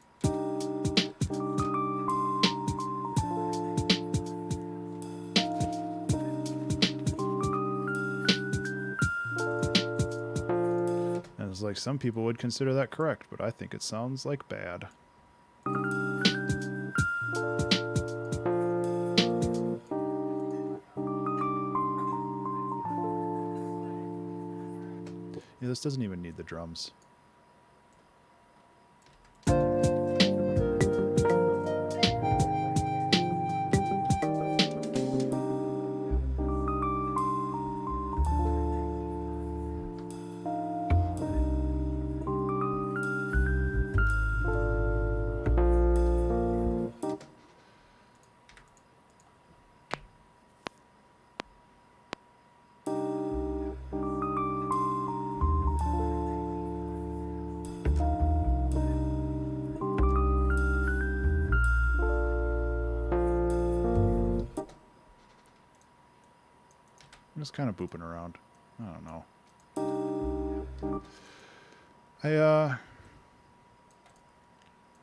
And Sounds like some people would consider that correct, but I think it sounds like bad. Yeah, this doesn't even need the drums. I'm just kind of booping around. I don't know.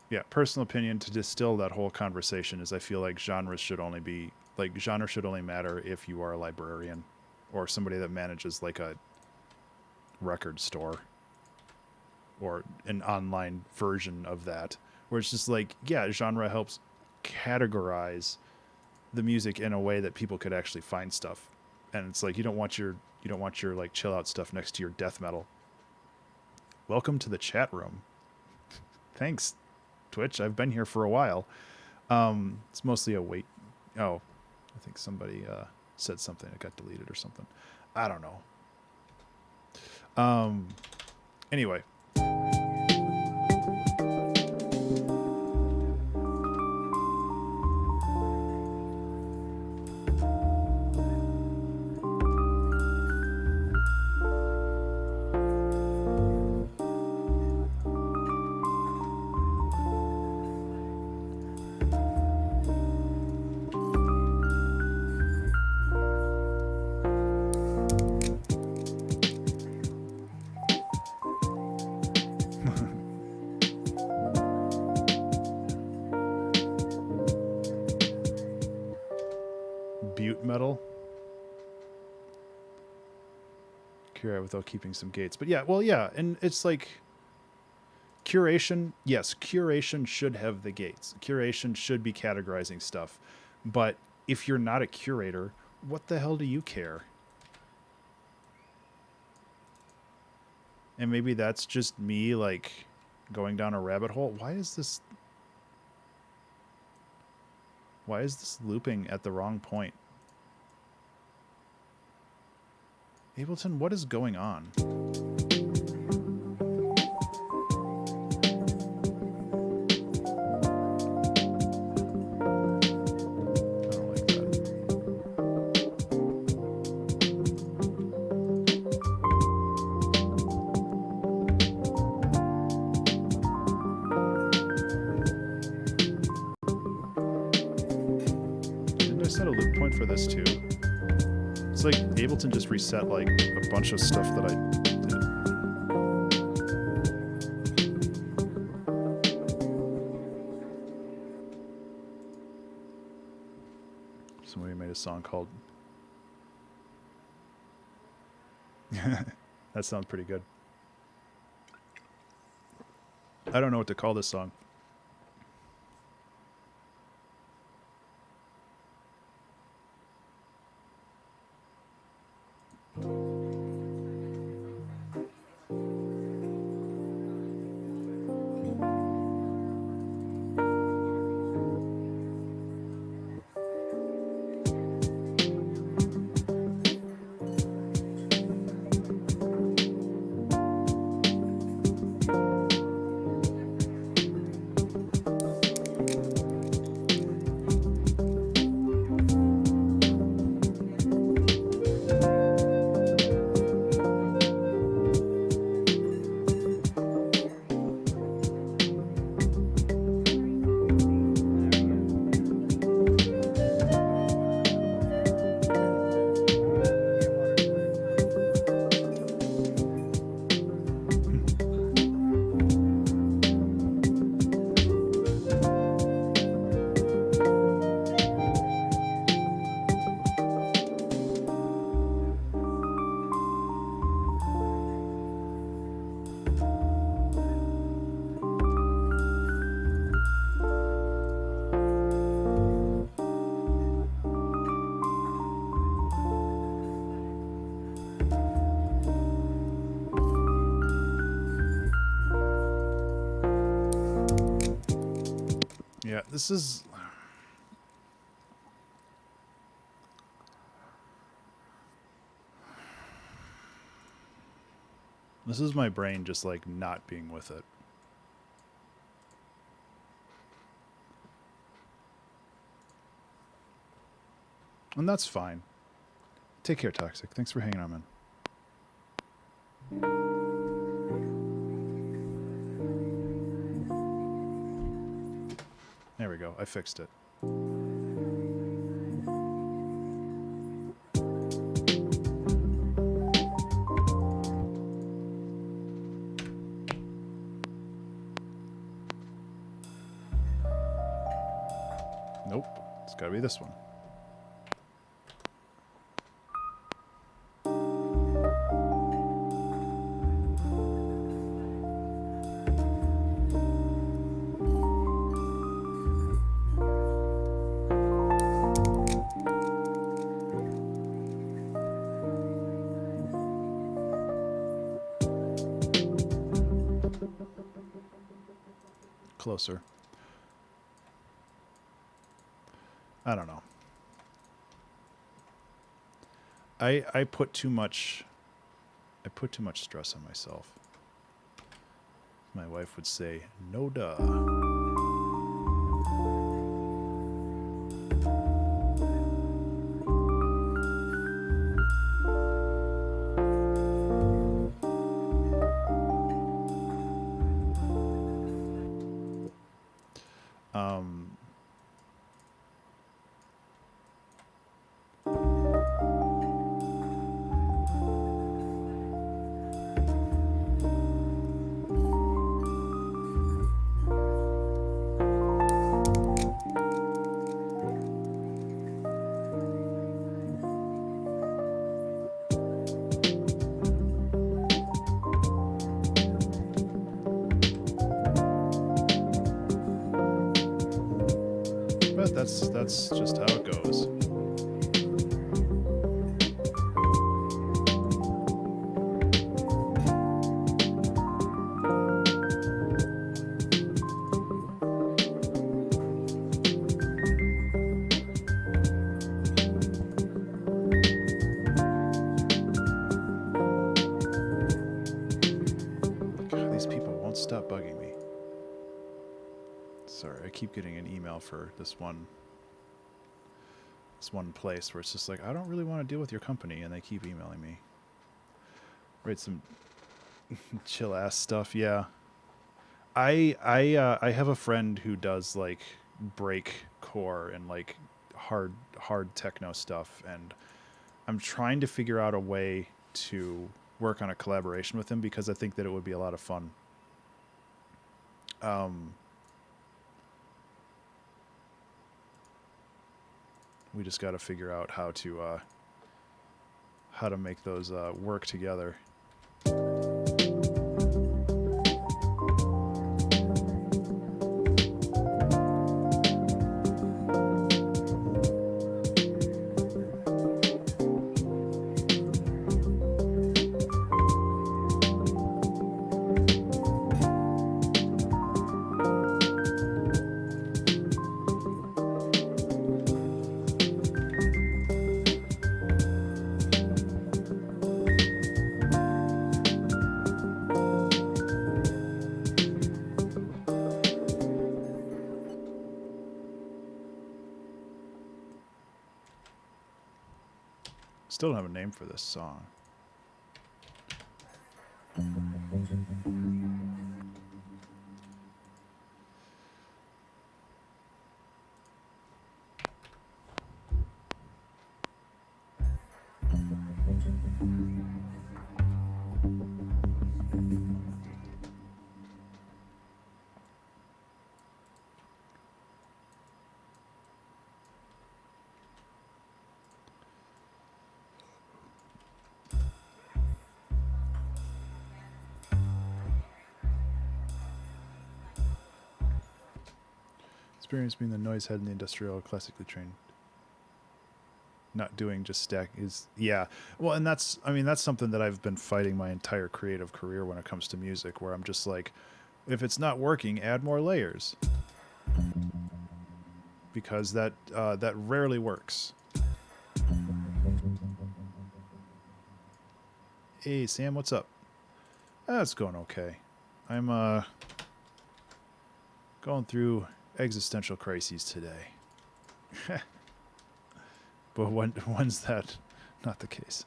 Yeah, personal opinion to distill that whole conversation is I feel like genres should only be, like, genre should only matter if you are a librarian or somebody that manages like a record store or an online version of that, where it's just like, yeah, genre helps categorize the music in a way that people could actually find stuff. And it's like, you don't want your like chill out stuff next to your death metal. Welcome to the chat room. Thanks, Twitch. I've been here for a while. It's mostly a wait. Oh, I think somebody said something that got deleted or something. I don't know. Anyway. Butte metal. Curate without keeping some gates. But yeah, well, yeah, and it's like curation. Yes, curation should have the gates. Curation should be categorizing stuff. But if you're not a curator, what the hell do you care? And maybe that's just me, like, going down a rabbit hole. Why is this looping at the wrong point? Ableton, what is going on? I don't like that. Didn't I set a loop point for this too? It's like Ableton just reset like a bunch of stuff that I did. Somebody made a song called... That sounds pretty good. I don't know what to call this song. This is... This is my brain just, like, not being with it. And that's fine. Take care, Toxic. Thanks for hanging on, man. There we go. I fixed it. Nope. It's got to be this one. Closer. I don't know. I put too much stress on myself. My wife would say, "No duh." But that's just how it goes. God, these people won't stop bugging me. Sorry, I keep getting an email for this one place where it's just like, I don't really want to deal with your company, and they keep emailing me. Write some chill ass stuff. Yeah, I have a friend who does like breakcore and like hard techno stuff, and I'm trying to figure out a way to work on a collaboration with him because I think that it would be a lot of fun. We just got to figure out how to make those work together. Still don't have a name for this song. Experience being the noise head in the industrial classically trained. Not doing just stack is, yeah. Well, and that's, I mean, that's something that I've been fighting my entire creative career when it comes to music, where I'm just like, if it's not working, add more layers. because that rarely works. Hey Sam, what's up? It's going okay. I'm going through existential crises today. But when's that not the case?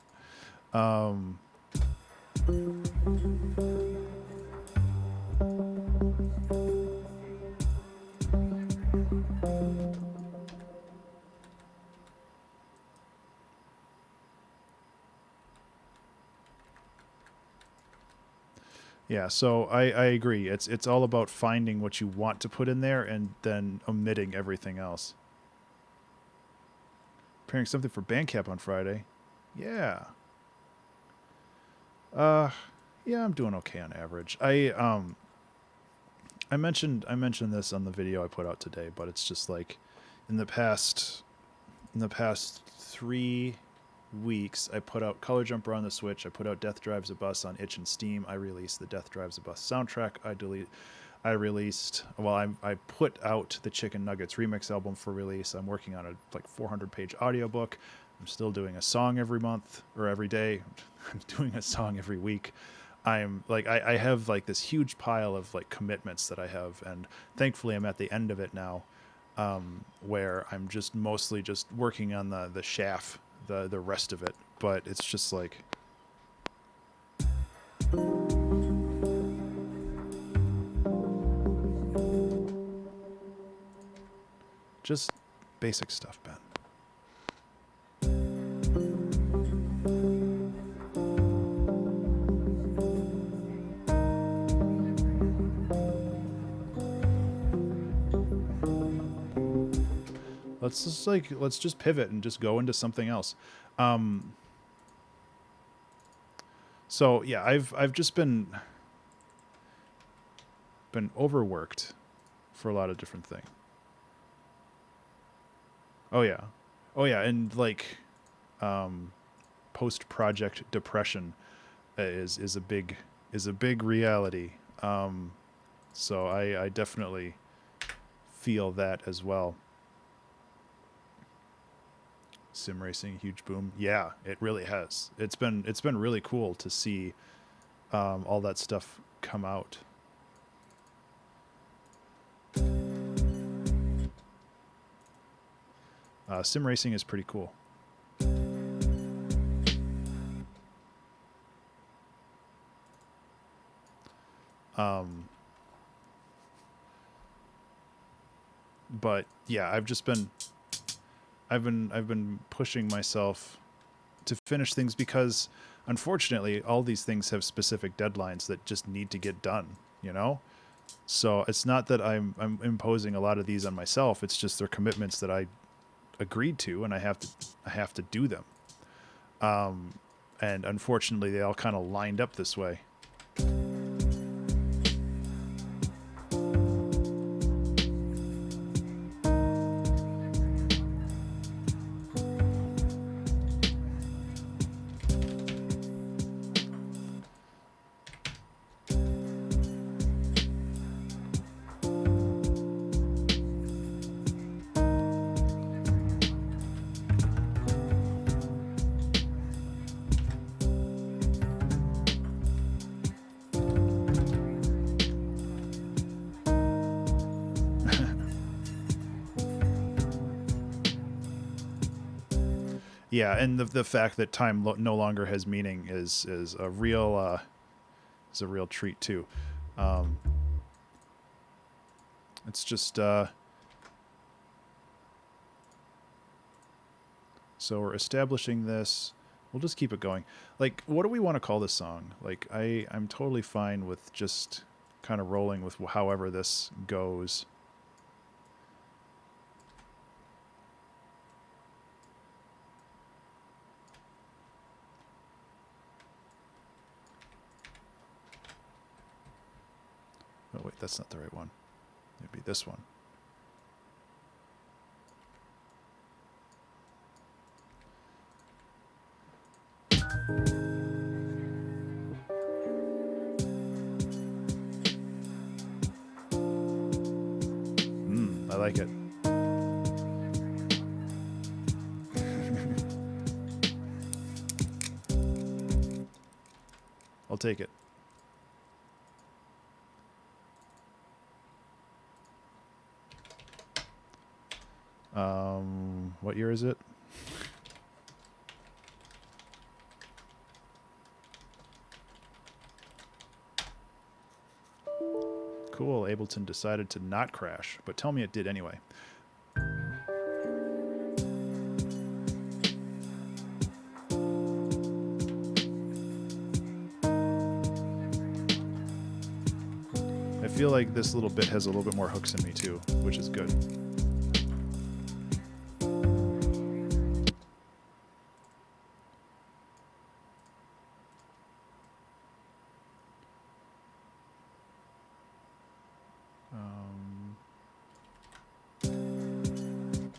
Yeah, so I agree. It's all about finding what you want to put in there and then omitting everything else. Preparing something for Bandcamp on Friday. Yeah. Yeah, I'm doing okay on average. I mentioned this on the video I put out today, but it's just like in the past 3 weeks, I put out Color Jumper on the Switch. I put out Death Drives a Bus on Itch and Steam. I released the Death Drives a Bus soundtrack. I put out the Chicken Nuggets remix album for release. I'm working on a 400-page audiobook. I'm still doing a song every month or every day. I'm doing a song every week. I'm like I have like this huge pile of like commitments that I have, and thankfully I'm at the end of it now, where I'm just mostly just working on the shaft, the rest of it. But it's just like just basic stuff, Ben. Let's just pivot and just go into something else. So yeah, I've just been overworked for a lot of different things. Oh yeah, and like post project depression is a big reality. So I definitely feel that as well. Sim racing, huge boom. Yeah, it really has. It's been really cool to see all that stuff come out. Sim racing is pretty cool. But yeah, I've been pushing myself to finish things because unfortunately all these things have specific deadlines that just need to get done, you know? So it's not that I'm imposing a lot of these on myself, it's just they're commitments that I agreed to and I have to do them. And unfortunately they all kind of lined up this way. Yeah, and the fact that time no longer has meaning is a real treat too. It's just so we're establishing this. We'll just keep it going. Like, what do we want to call this song? Like, I'm totally fine with just kind of rolling with however this goes. Oh, wait, that's not the right one. Maybe this one. I like it. I'll take it. What year is it? Cool, Ableton decided to not crash, but tell me it did anyway. I feel like this little bit has a little bit more hooks in me too, which is good.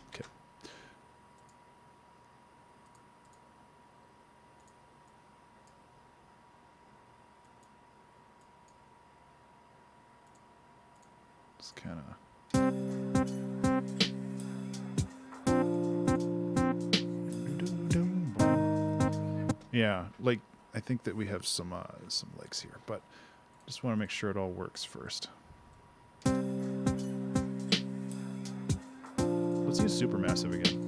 Okay. Just kind of. Yeah, like I think that we have some legs here, but just want to make sure it all works first. Let's use Supermassive again.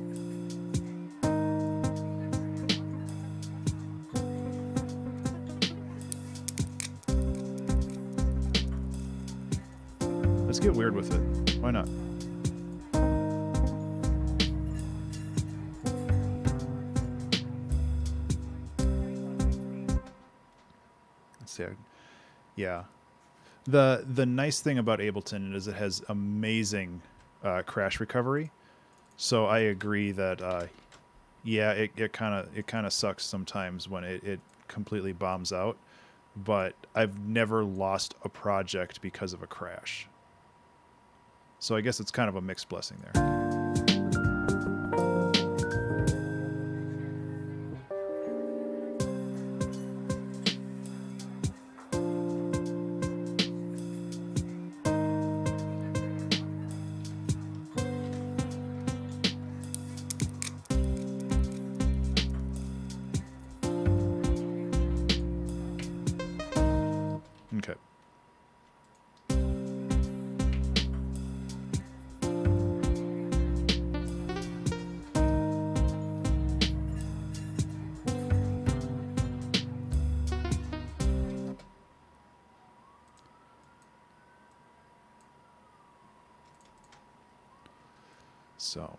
Let's get weird with it. Why not? Let's see. Yeah. The nice thing about Ableton is it has amazing crash recovery. So I agree that yeah, it kind of sucks sometimes when it completely bombs out, but I've never lost a project because of a crash. So I guess it's kind of a mixed blessing there. Okay. So.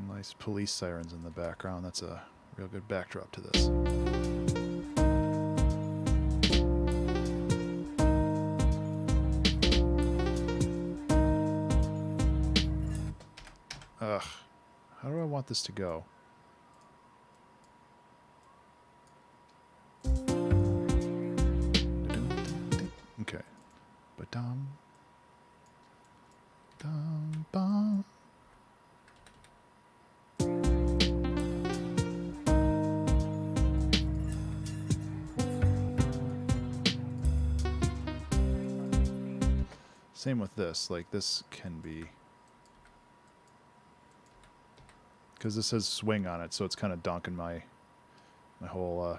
Nice police sirens in the background. That's a real good backdrop to this. Ugh. How do I want this to go? Okay. Ba-dum. Dum bum. Same with this. Like this can be, because this has swing on it, so it's kind of donking my whole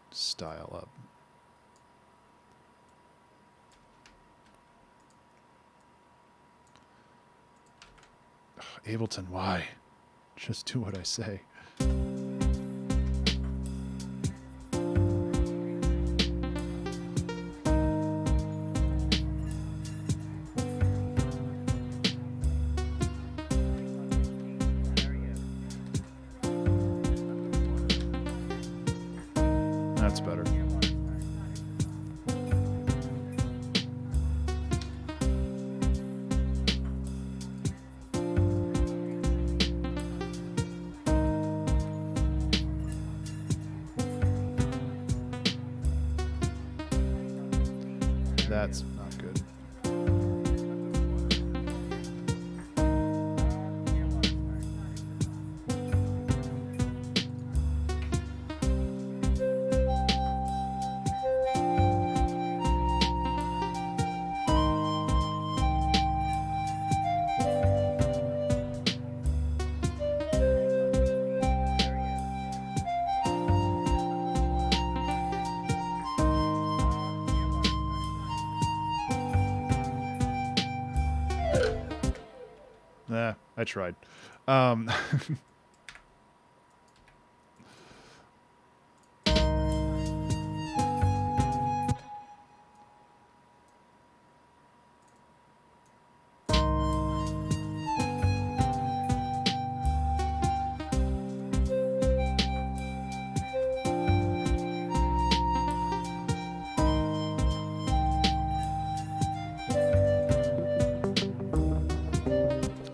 style up. Ugh, Ableton, why? Just do what I say. That's better. That's not good. I tried. Um,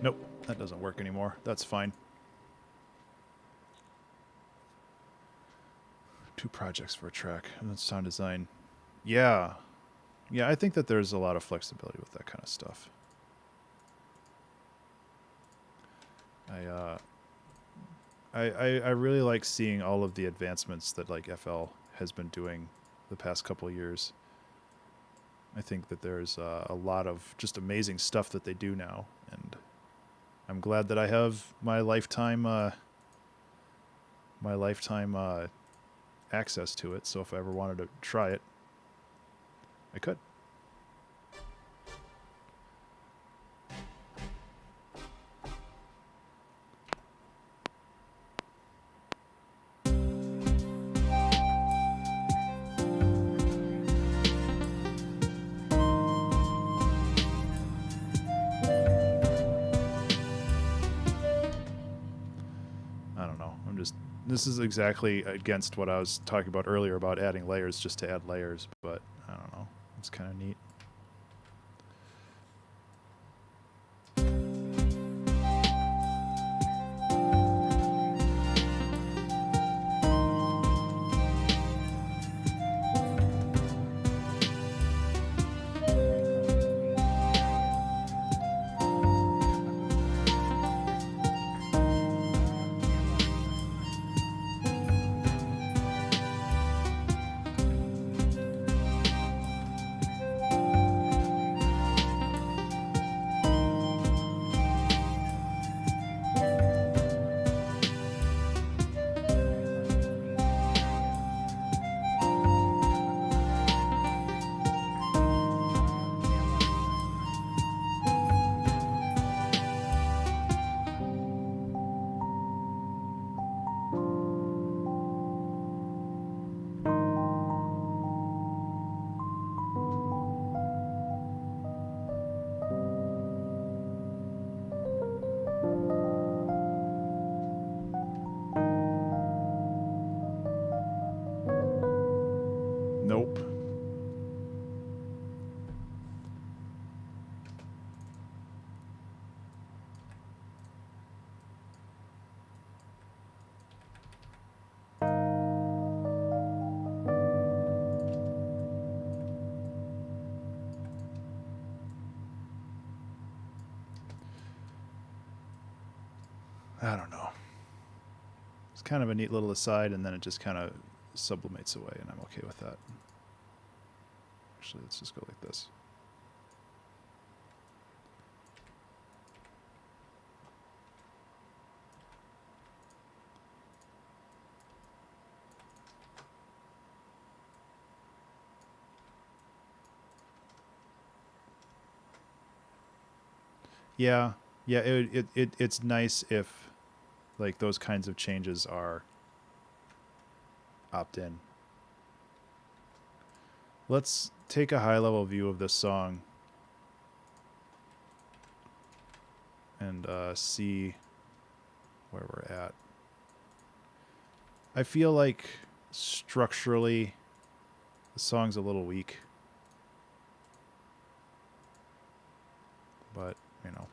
nope, that doesn't work anymore. That's fine. 2 projects for a track, and that's sound design. Yeah. Yeah, I think that there's a lot of flexibility with that kind of stuff. I really like seeing all of the advancements that like FL has been doing the past couple of years. I think that there's a lot of just amazing stuff that they do now, and I'm glad that I have my lifetime access to it. So if I ever wanted to try it, I could. This is exactly against what I was talking about earlier about adding layers just to add layers, but I don't know. It's kind of neat. Nope. I don't know. It's kind of a neat little aside, and then it just kind of sublimates away, and I'm okay with that. Actually, let's just go like this. Yeah, it's nice if like those kinds of changes are opt-in. Let's take a high-level view of this song and see where we're at. I feel like structurally the song's a little weak, but you know,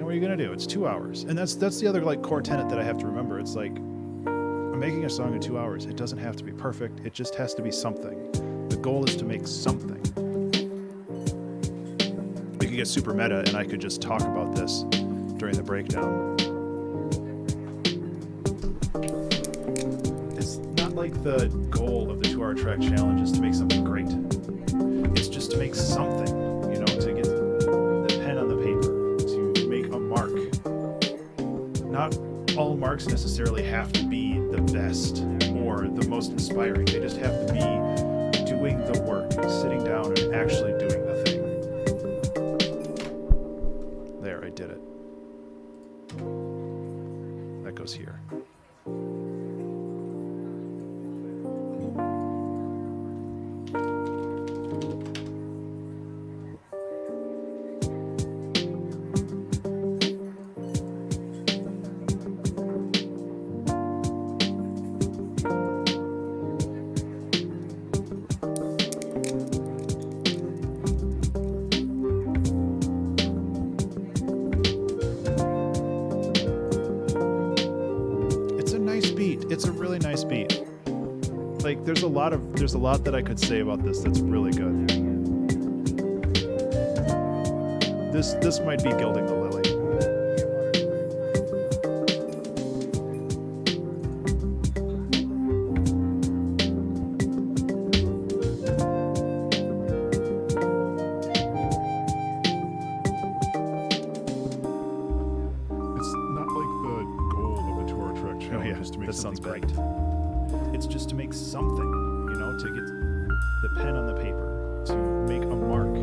what are you gonna do? It's 2 hours, and that's the other like core tenet that I have to remember. It's like I'm making a song in 2 hours. It doesn't have to be perfect. It just has to be something. The goal is to make something. We could get super meta, and I could just talk about this during the breakdown. It's not like the goal of the 2-hour track challenge is to make something great. It's just to make something, you know, to get the pen on the paper, to make a mark. Not all marks necessarily have to be the best or the most inspiring. They just have to be doing the work, sitting down and actually doing the thing. did it. That goes here. It's a really nice beat. Like there's a lot that I could say about this that's really good. This might be gilding the lily. It's not like the goal of the tour track challenge is to make something great. It's just to make something, you know, to get the pen on the paper, to make a mark.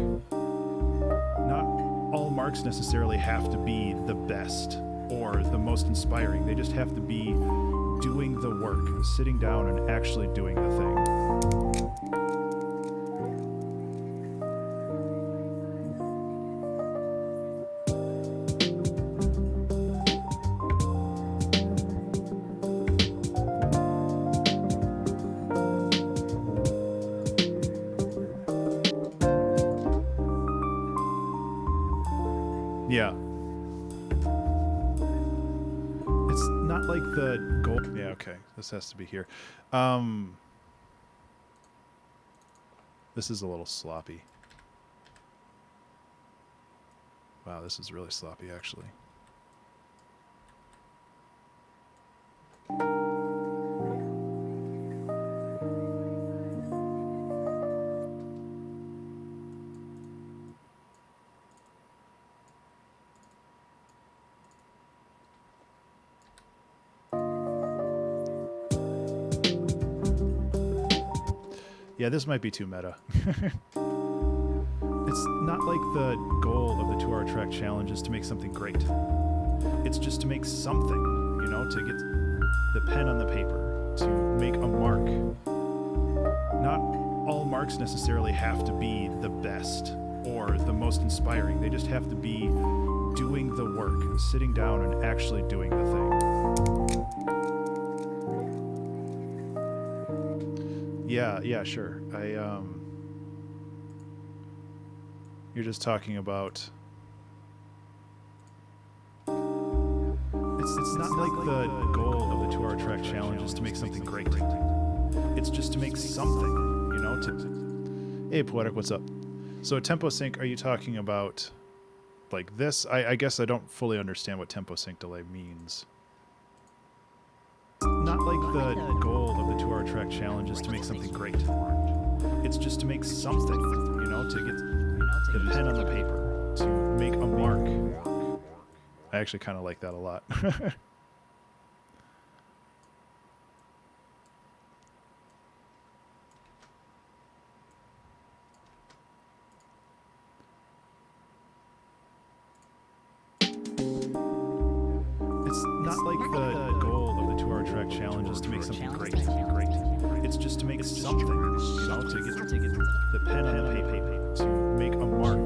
Not all marks necessarily have to be the best or the most inspiring. They just have to be doing the work, sitting down and actually doing the thing. Yeah. It's not like the goal. Yeah, okay. This has to be here. This is a little sloppy. Wow, this is really sloppy, actually. Yeah, this might be too meta. It's not like the goal of the 2-hour track challenge is to make something great. It's just to make something, you know, to get the pen on the paper, to make a mark. Not all marks necessarily have to be the best or the most inspiring. They just have to be doing the work, sitting down and actually doing the thing. Yeah, sure. You're just talking about... It's not like the goal of the 2-hour track challenge is to make something great. It's just to make something, you know, to... Hey, Poetic, what's up? So tempo sync, are you talking about like this? I guess I don't fully understand what tempo sync delay means. Not like the goal of the 2-hour track challenge is to make something great. It's just to make something, you know, to get the pen on the paper, to make a mark. I actually kind of like that a lot. It's not like the goal of the 2-hour track challenge is to make something great. It's just to make something, you know, to get the pen on the paper, to make a mark.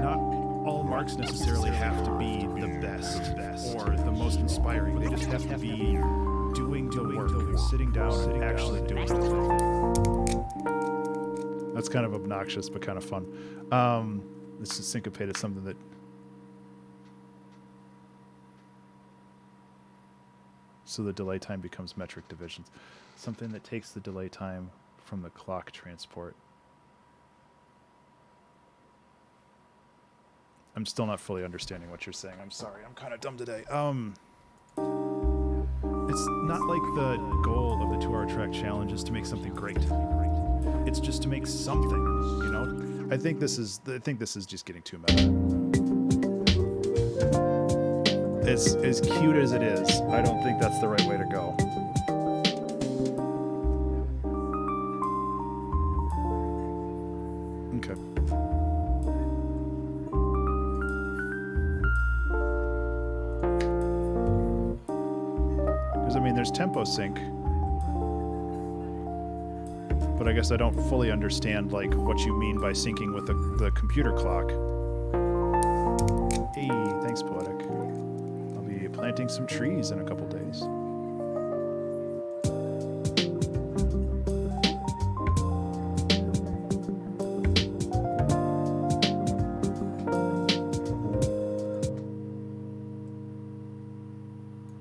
Not all marks necessarily have to be the best or the most inspiring. They just have to be doing the work, sitting down and actually doing the thing. That's kind of obnoxious, but kind of fun. This is syncopated, something that... So the delay time becomes metric divisions. Something that takes the delay time from the clock transport. I'm still not fully understanding what you're saying. I'm sorry. I'm kind of dumb today. It's not like the goal of the 2-hour track challenge is to make something great. It's just to make something, you know. I think this is just getting too meta. As cute as it is, I don't think that's the right way to go. Okay. there's tempo sync, but I guess I don't fully understand like what you mean by syncing with the computer clock. Hey, thanks, Poetic. I'll be planting some trees in a couple days.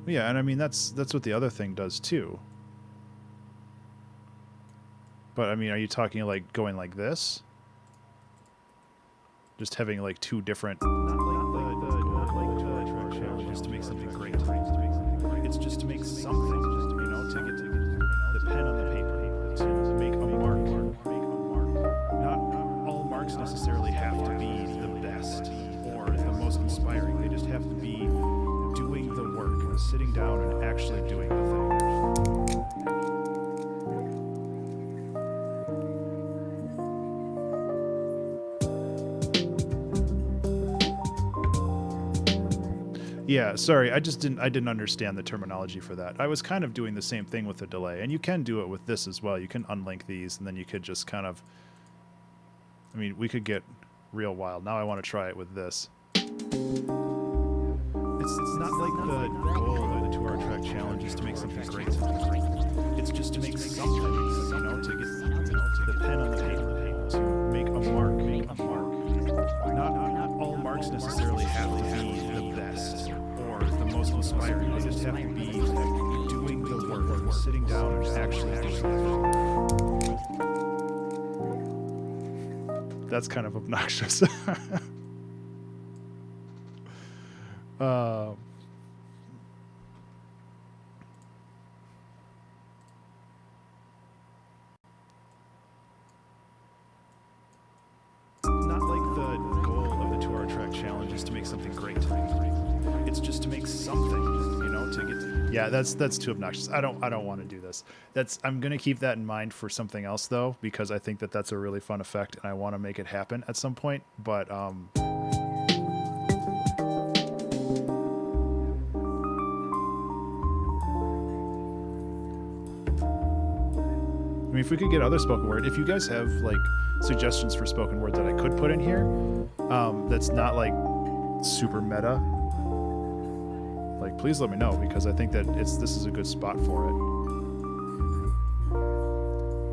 Yeah, and I mean that's what the other thing does too. But I mean, are you talking like going like this? Just having like two different. Not like the track challenges to make something great. It's just to make something, you know, to get the pen on the paper, to make a mark. Not all marks necessarily have to be the best or the most inspiring. They just have to be doing the work, sitting down and actually doing the thing. Yeah, sorry, I didn't understand the terminology for that. I was kind of doing the same thing with the delay, and you can do it with this as well. You can unlink these, and then you could just kind of, I mean, we could get real wild. Now I want to try it with this. It's not like the goal of the 2-hour track challenge is to make something great. It's just to make something, you know, to get the pen on the paper, to make a mark. Not all marks necessarily have to be the best or the most inspiring. They just have to be doing the work, sitting down and actually doing the thing. That's kind of obnoxious. Not like the goal of the 2-hour track challenge is to make something great. It's just to make something, you know, to get. Yeah, that's too obnoxious. I don't want to do this. I'm gonna keep that in mind for something else though, because I think that's a really fun effect, and I want to make it happen at some point. But I mean, if we could get other spoken word, if you guys have like suggestions for spoken word that I could put in here, that's not like super meta, like please let me know, because I think that this is a good spot for it.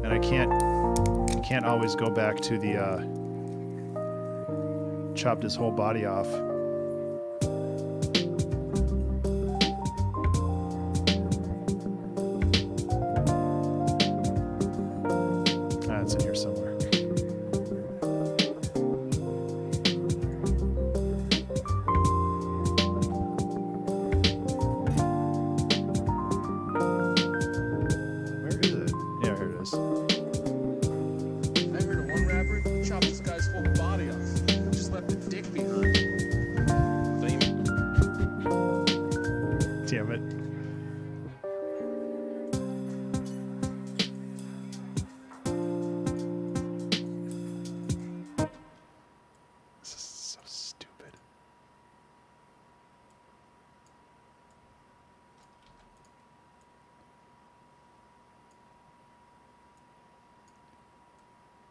And I can't always go back to the chopped his whole body off. It's in here somewhere. Where is it? Yeah, here it is. I heard of one rapper chopped this guy's whole body off. Just left the dick behind. Damn it. This is so stupid.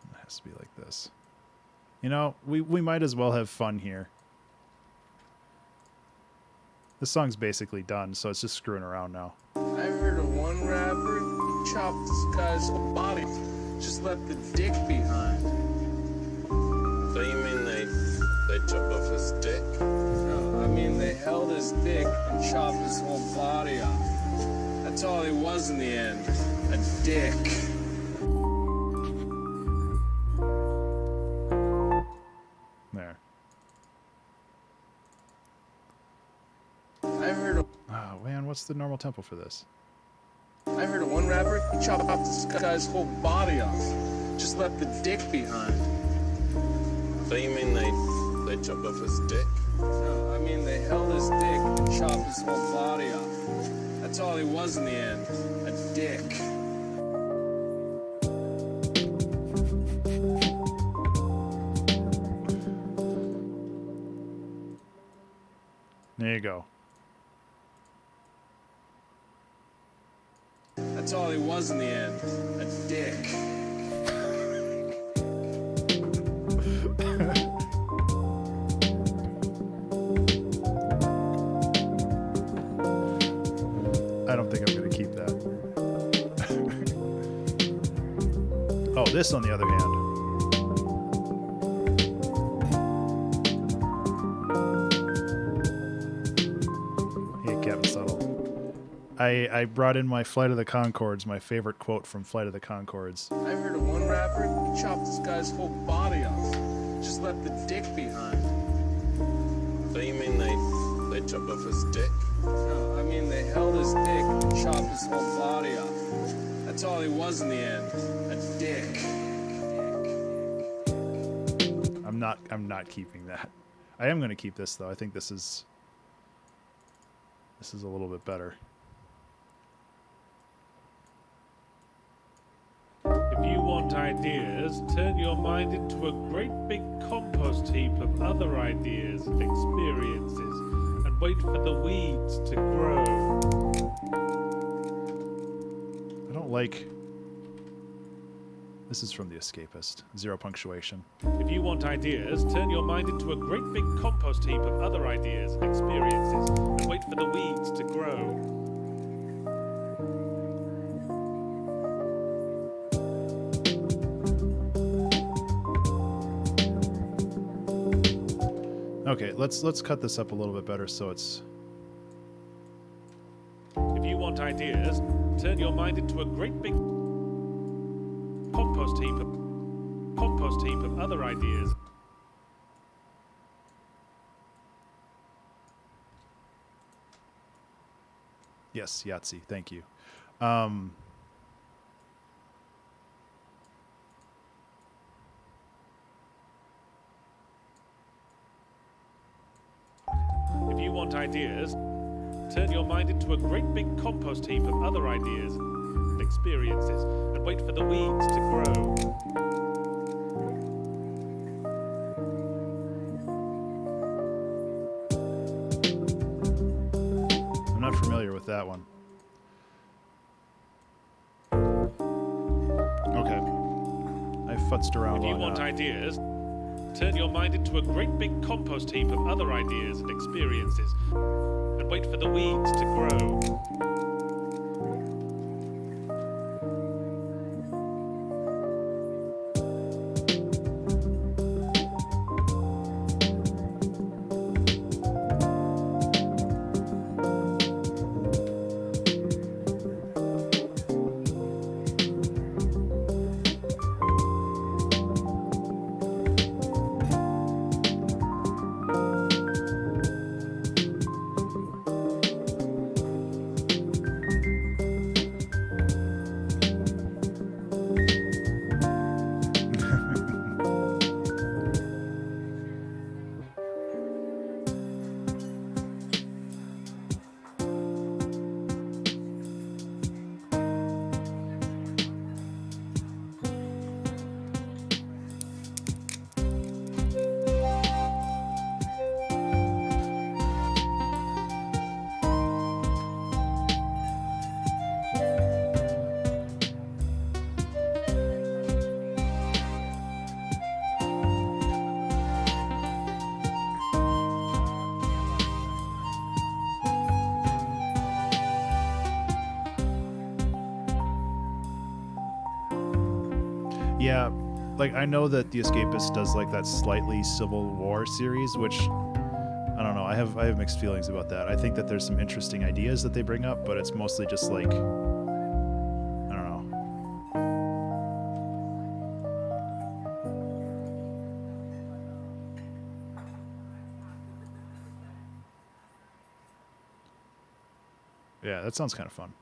It has to be like this. You know, we might as well have fun here. This song's basically done, so it's just screwing around now. I heard of one rapper chopped this guy's whole body. Just left the dick behind. So you mean they chopped off his dick? No, I mean they held his dick and chopped his whole body off. That's all he was in the end. A dick. There. I heard of Oh man, what's the normal tempo for this? I heard of one rapper, he chopped off this guy's whole body off. Just left the dick behind. So you mean they chopped off his dick? No, I mean they held his dick and chopped his whole body off. That's all he was in the end. A dick. There you go. That's all he was in the end. A dick. I don't think I'm going to keep that. Oh, this on the other hand. Hey, Captain Subtle. I brought in my Flight of the Conchords, my favorite quote from Flight of the Conchords. I heard of one rapper, he chopped this guy's whole body off. Just left the dick behind. So you mean they chopped off his dick? No, I mean they held his dick and chopped his whole body off. That's all he was in the end. A dick. I'm not keeping that. I am going to keep this though. I think this is a little bit better. If you want ideas, turn your mind into a great big compost heap of other ideas and experiences and wait for the weeds to grow. I don't like... This is from The Escapist. 0 punctuation. If you want ideas, turn your mind into a great big compost heap of other ideas and experiences and wait for the weeds to grow. Okay, let's cut this up a little bit better so it's... If you want ideas, turn your mind into a great big compost heap of other ideas. Yes, Yahtzee, thank you. If you want ideas, turn your mind into a great big compost heap of other ideas and experiences and wait for the weeds to grow. I'm not familiar with that one. Okay. I futzed around If you long want enough. ideas, turn your mind into a great big compost heap of other ideas and experiences and wait for the weeds to grow. Yeah, like I know that The Escapist does like that slightly Civil War series, which I don't know. I have mixed feelings about that. I think that there's some interesting ideas that they bring up, but it's mostly just like I don't know. Yeah, that sounds kind of fun.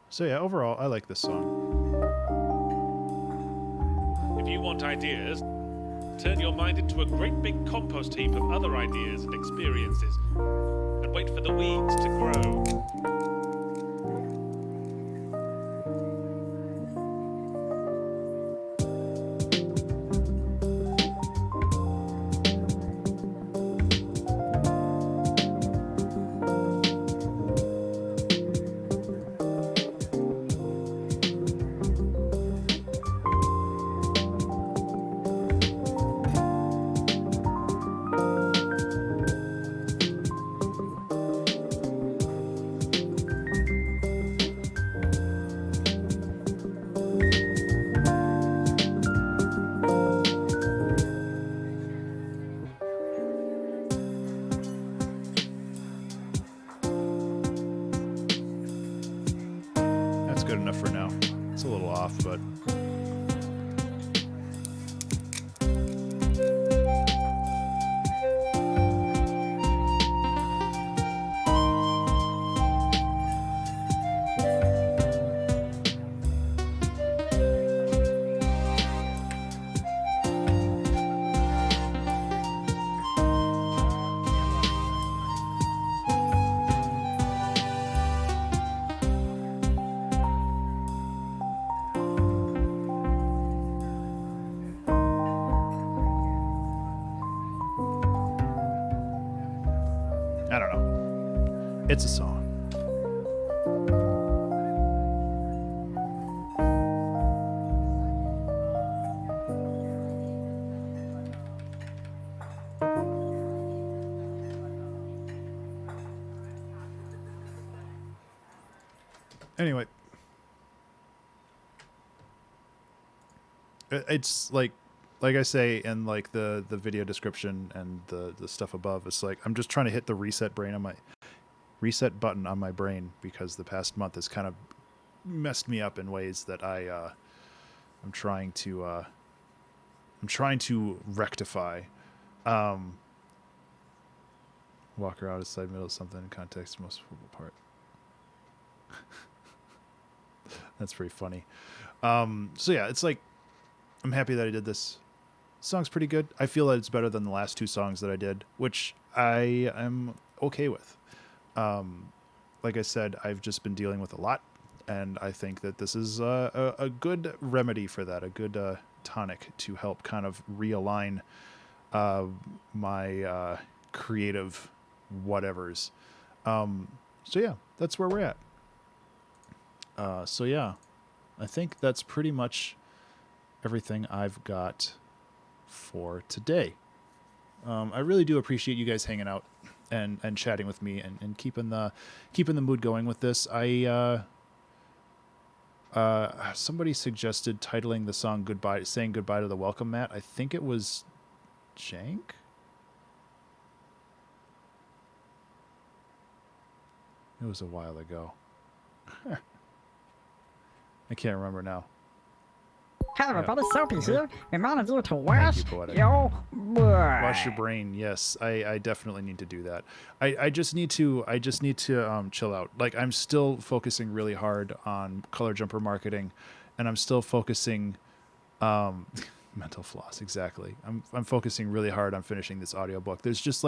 So yeah, overall, I like this song. If you want ideas, turn your mind into a great big compost heap of other ideas and experiences and wait for the weeds to grow. off, but I don't know. It's a song. Anyway, it's like I say in like the video description and the stuff above, it's like I'm just trying to hit the reset button on my brain, because the past month has kind of messed me up in ways that I'm trying to rectify. Walk around side middle something in context most part. That's pretty funny. So yeah, it's like I'm happy that I did this. Song's pretty good. I feel that it's better than the last two songs that I did, which I am okay with. Like I said, I've just been dealing with a lot, and I think that this is a good remedy for that, a good tonic to help kind of realign my creative whatevers. So yeah, that's where we're at. So yeah, I think that's pretty much everything I've got for today. I really do appreciate you guys hanging out and chatting with me and keeping the mood going with this. Somebody suggested titling the song saying goodbye to the welcome mat. I think it was Jank. It was a while ago. I can't remember now. Hello, everybody. Soapy here. Reminding you to Thank wash you, Poetic. your brain. Wash your brain. Yes, I definitely need to do that. I just need to chill out. Like, I'm still focusing really hard on color jumper marketing, and I'm still focusing mental floss. Exactly. I'm focusing really hard on finishing this audiobook. There's just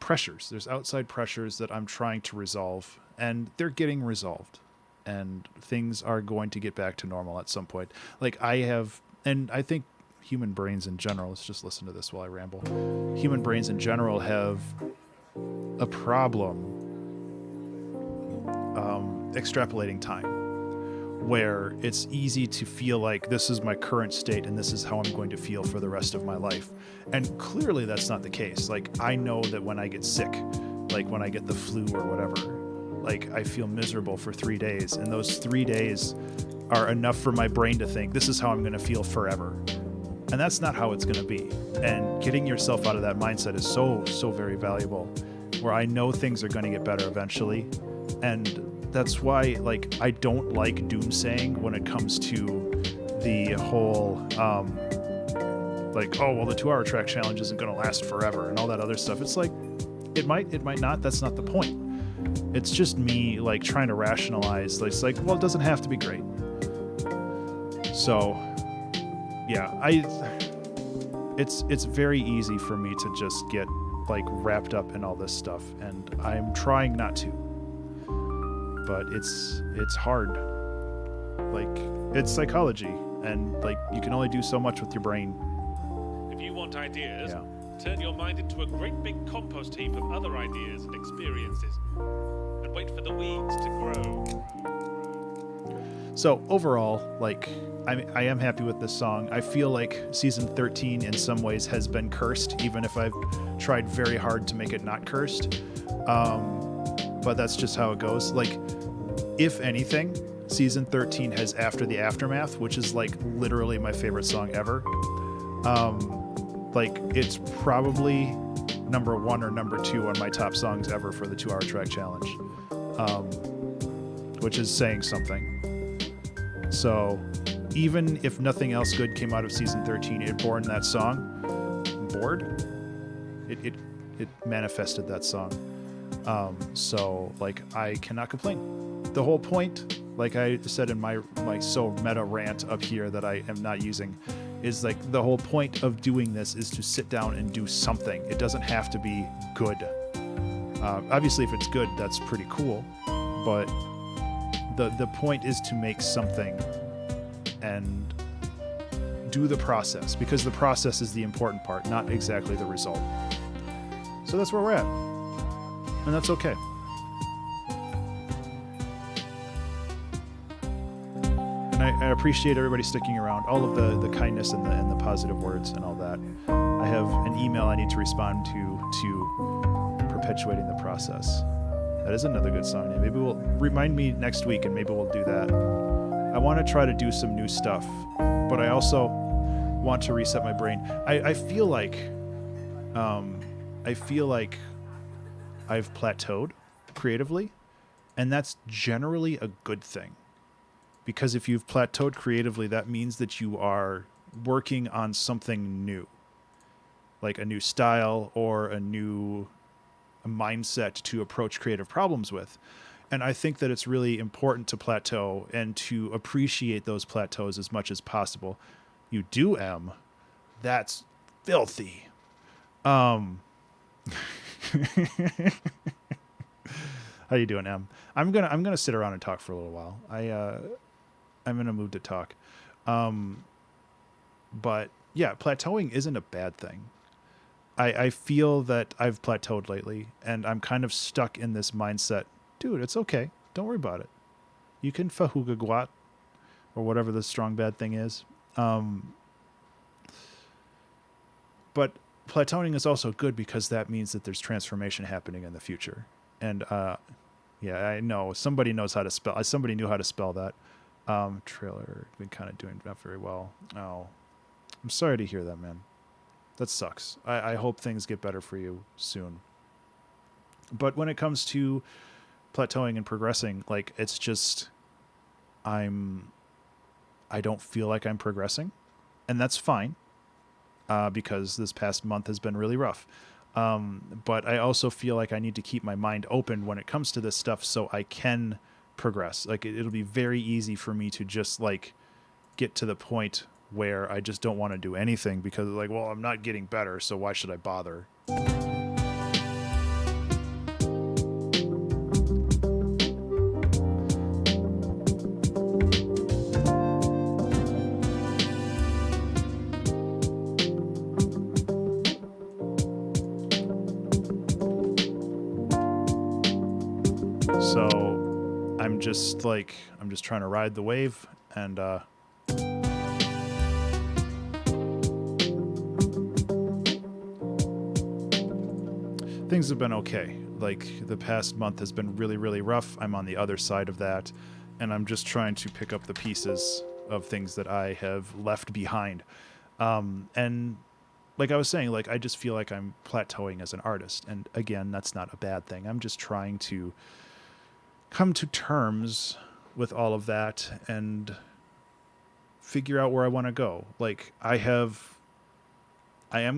pressures. There's outside pressures that I'm trying to resolve, and they're getting resolved. And things are going to get back to normal at some point. Like I think human brains in general, let's just listen to this while I ramble. Human brains in general have a problem extrapolating time, where it's easy to feel like this is my current state and this is how I'm going to feel for the rest of my life. And clearly that's not the case. Like, I know that when I get sick, like when I get the flu or whatever, like I feel miserable for 3 days, and those 3 days are enough for my brain to think this is how I'm going to feel forever. And that's not how it's going to be. And getting yourself out of that mindset is so very valuable, where I know things are going to get better eventually. And that's why, like, I don't like doomsaying when it comes to the whole like, oh well, the 2-hour track challenge isn't going to last forever and all that other stuff. It's like, it might not. That's not the point. It's just me, like, trying to rationalize. It's like, well, it doesn't have to be great. So, yeah, it's very easy for me to just get, like, wrapped up in all this stuff, and I'm trying not to. But it's hard. Like, it's psychology, and, like, you can only do so much with your brain. If you want ideas, Yeah. turn your mind into a great big compost heap of other ideas and experiences, and wait for the weeds to grow. So overall, like, I am happy with this song. I feel like season 13 in some ways has been cursed, even if I've tried very hard to make it not cursed. But that's just how it goes. Like, if anything, season 13 has After the Aftermath, which is, like, literally my favorite song ever. Like, it's probably number 1 or number 2 on my top songs ever for the 2-hour track challenge, which is saying something. So even if nothing else good came out of season 13, it born that song. Bored? It manifested that song. So like I cannot complain. The whole point, like I said in my so meta rant up here that I am not using, is like the whole point of doing this is to sit down and do something. It doesn't have to be good. Obviously, if it's good, that's pretty cool. But the point is to make something and do the process, because the process is the important part, not exactly the result. So that's where we're at. And that's okay. And I appreciate everybody sticking around, all of the kindness and the positive words and all that. I have an email I need to respond to perpetuating the process. That is another good song name. Maybe we'll remind me next week and maybe we'll do that. I want to try to do some new stuff, but I also want to reset my brain. I feel like I've plateaued creatively, and that's generally a good thing. Because if you've plateaued creatively, that means that you are working on something new, like a new style or a new mindset to approach creative problems with. And I think that it's really important to plateau and to appreciate those plateaus as much as possible. You do, Em. That's filthy. How you doing, Em? I'm gonna sit around and talk for a little while. I'm in a mood to talk. But yeah, plateauing isn't a bad thing. I feel that I've plateaued lately, and I'm kind of stuck in this mindset. Dude, it's okay. Don't worry about it. You can fahuga guat, or whatever the strong bad thing is. But plateauing is also good because that means that there's transformation happening in the future. And yeah, I know somebody knows how to spell. Somebody knew how to spell that. Trailer been kind of doing not very well. Oh, I'm sorry to hear that, man. That sucks. I hope things get better for you soon. But when it comes to plateauing and progressing, like it's just I don't feel like I'm progressing, and that's fine. Because this past month has been really rough. But I also feel like I need to keep my mind open when it comes to this stuff so I can progress. Like it'll be very easy for me to just like get to the point where I just don't want to do anything because like, well, I'm not getting better, so why should I bother? So I'm just trying to ride the wave, and things have been okay. Like the past month has been really, really rough. I'm on the other side of that, and I'm just trying to pick up the pieces of things that I have left behind. And like I was saying, like I just feel like I'm plateauing as an artist. And again, that's not a bad thing. I'm just trying to come to terms with all of that and figure out where I want to go. Like I am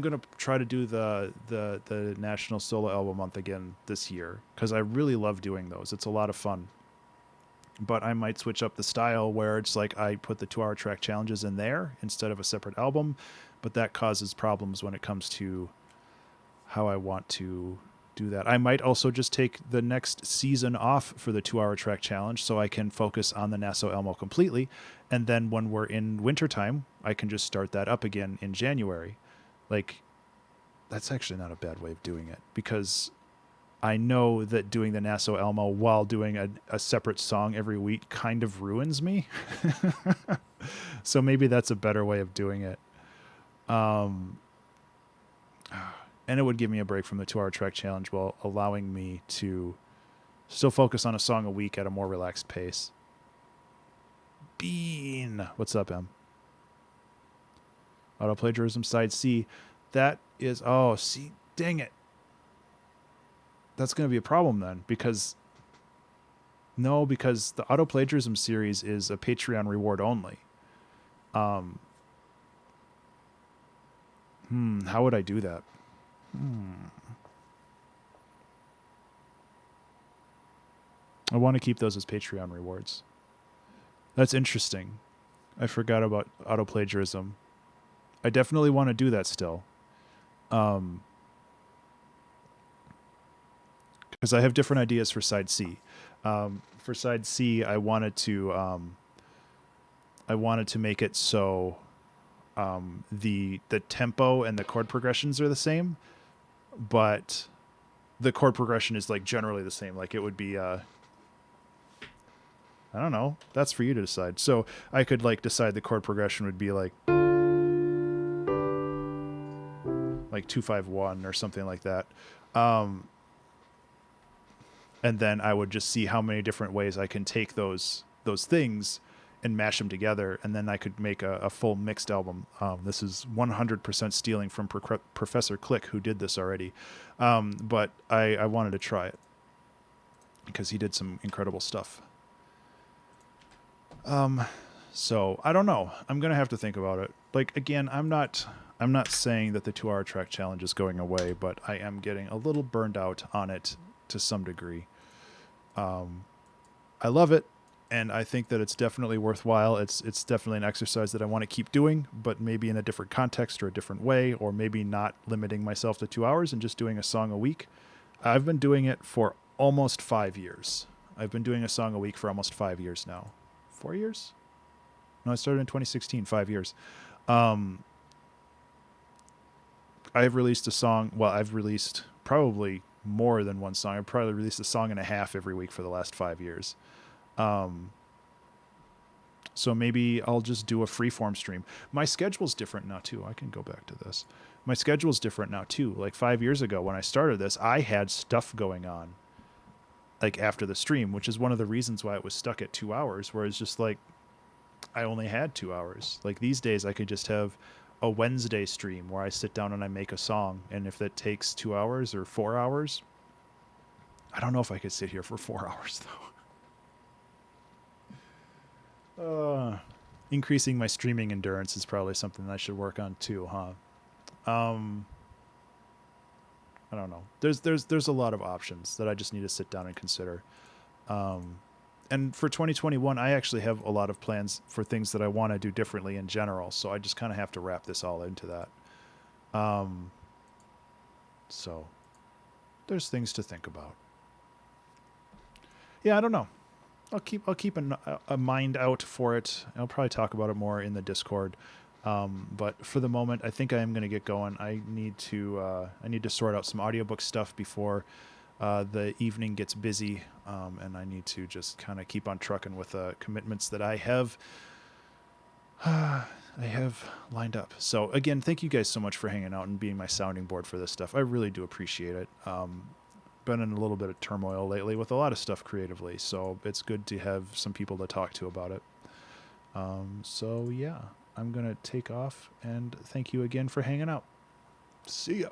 going to try to do the National Solo Album Month again this year because I really love doing those. It's a lot of fun. But I might switch up the style where it's like I put the 2-hour track challenges in there instead of a separate album, but that causes problems when it comes to how I want to do that. I might also just take the next season off for the 2-hour track challenge so I can focus on the Naso Elmo completely, and then when we're in wintertime, I can just start that up again in January. Like, that's actually not a bad way of doing it, because I know that doing the Naso Elmo while doing a separate song every week kind of ruins me. So maybe that's a better way of doing it. And it would give me a break from the 2-hour track challenge while allowing me to still focus on a song a week at a more relaxed pace. Bean. What's up, Em? Auto plagiarism side C. That is, oh, see, dang it. That's going to be a problem then, because No, because the auto plagiarism series is a Patreon reward only. How would I do that? I want to keep those as Patreon rewards. That's interesting. I forgot about auto plagiarism. I definitely want to do that still. Because I have different ideas for side C. For side C, I wanted to make it so the tempo and the chord progressions are the same, but the chord progression is like generally the same. Like it would be I don't know. That's for you to decide. So I could like decide the chord progression would be like 251 or something like that. And then I would just see how many different ways I can take those things and mash them together, and then I could make a full mixed album. This is 100% stealing from Professor Click, who did this already. But I wanted to try it because he did some incredible stuff. So I don't know. I'm going to have to think about it. Like, again, I'm not saying that the 2-hour track challenge is going away, but I am getting a little burned out on it to some degree. I love it, and I think that it's definitely worthwhile. It's definitely an exercise that I want to keep doing, but maybe in a different context or a different way, or maybe not limiting myself to 2 hours and just doing a song a week. I've been doing it for almost 5 years. I've been doing a song a week for almost 5 years now. 4 years? No, I started in 2016, 5 years. I've released a song. Well, I've released probably more than one song. I've probably released a song and a half every week for the last 5 years. So maybe I'll just do a freeform stream. My schedule's different now too. I can go back to this. My schedule's different now too. Like 5 years ago when I started this, I had stuff going on like after the stream, which is one of the reasons why it was stuck at 2 hours, where it's just like I only had 2 hours. Like these days I could just have a Wednesday stream where I sit down and I make a song, and if that takes 2 hours or 4 hours, I don't know if I could sit here for 4 hours though. Increasing my streaming endurance is probably something I should work on too, huh? I don't know. There's a lot of options that I just need to sit down and consider. And for 2021, I actually have a lot of plans for things that I want to do differently in general. So I just kind of have to wrap this all into that. So there's things to think about. Yeah, I don't know. I'll keep a mind out for it. I'll probably talk about it more in the Discord. But for the moment, I think I am going to get going. I need to sort out some audiobook stuff before the evening gets busy, and I need to just kind of keep on trucking with commitments that I have lined up. So again, thank you guys so much for hanging out and being my sounding board for this stuff. I really do appreciate it. Been in a little bit of turmoil lately with a lot of stuff creatively, so it's good to have some people to talk to about it. So yeah, I'm gonna take off, and thank you again for hanging out. See ya.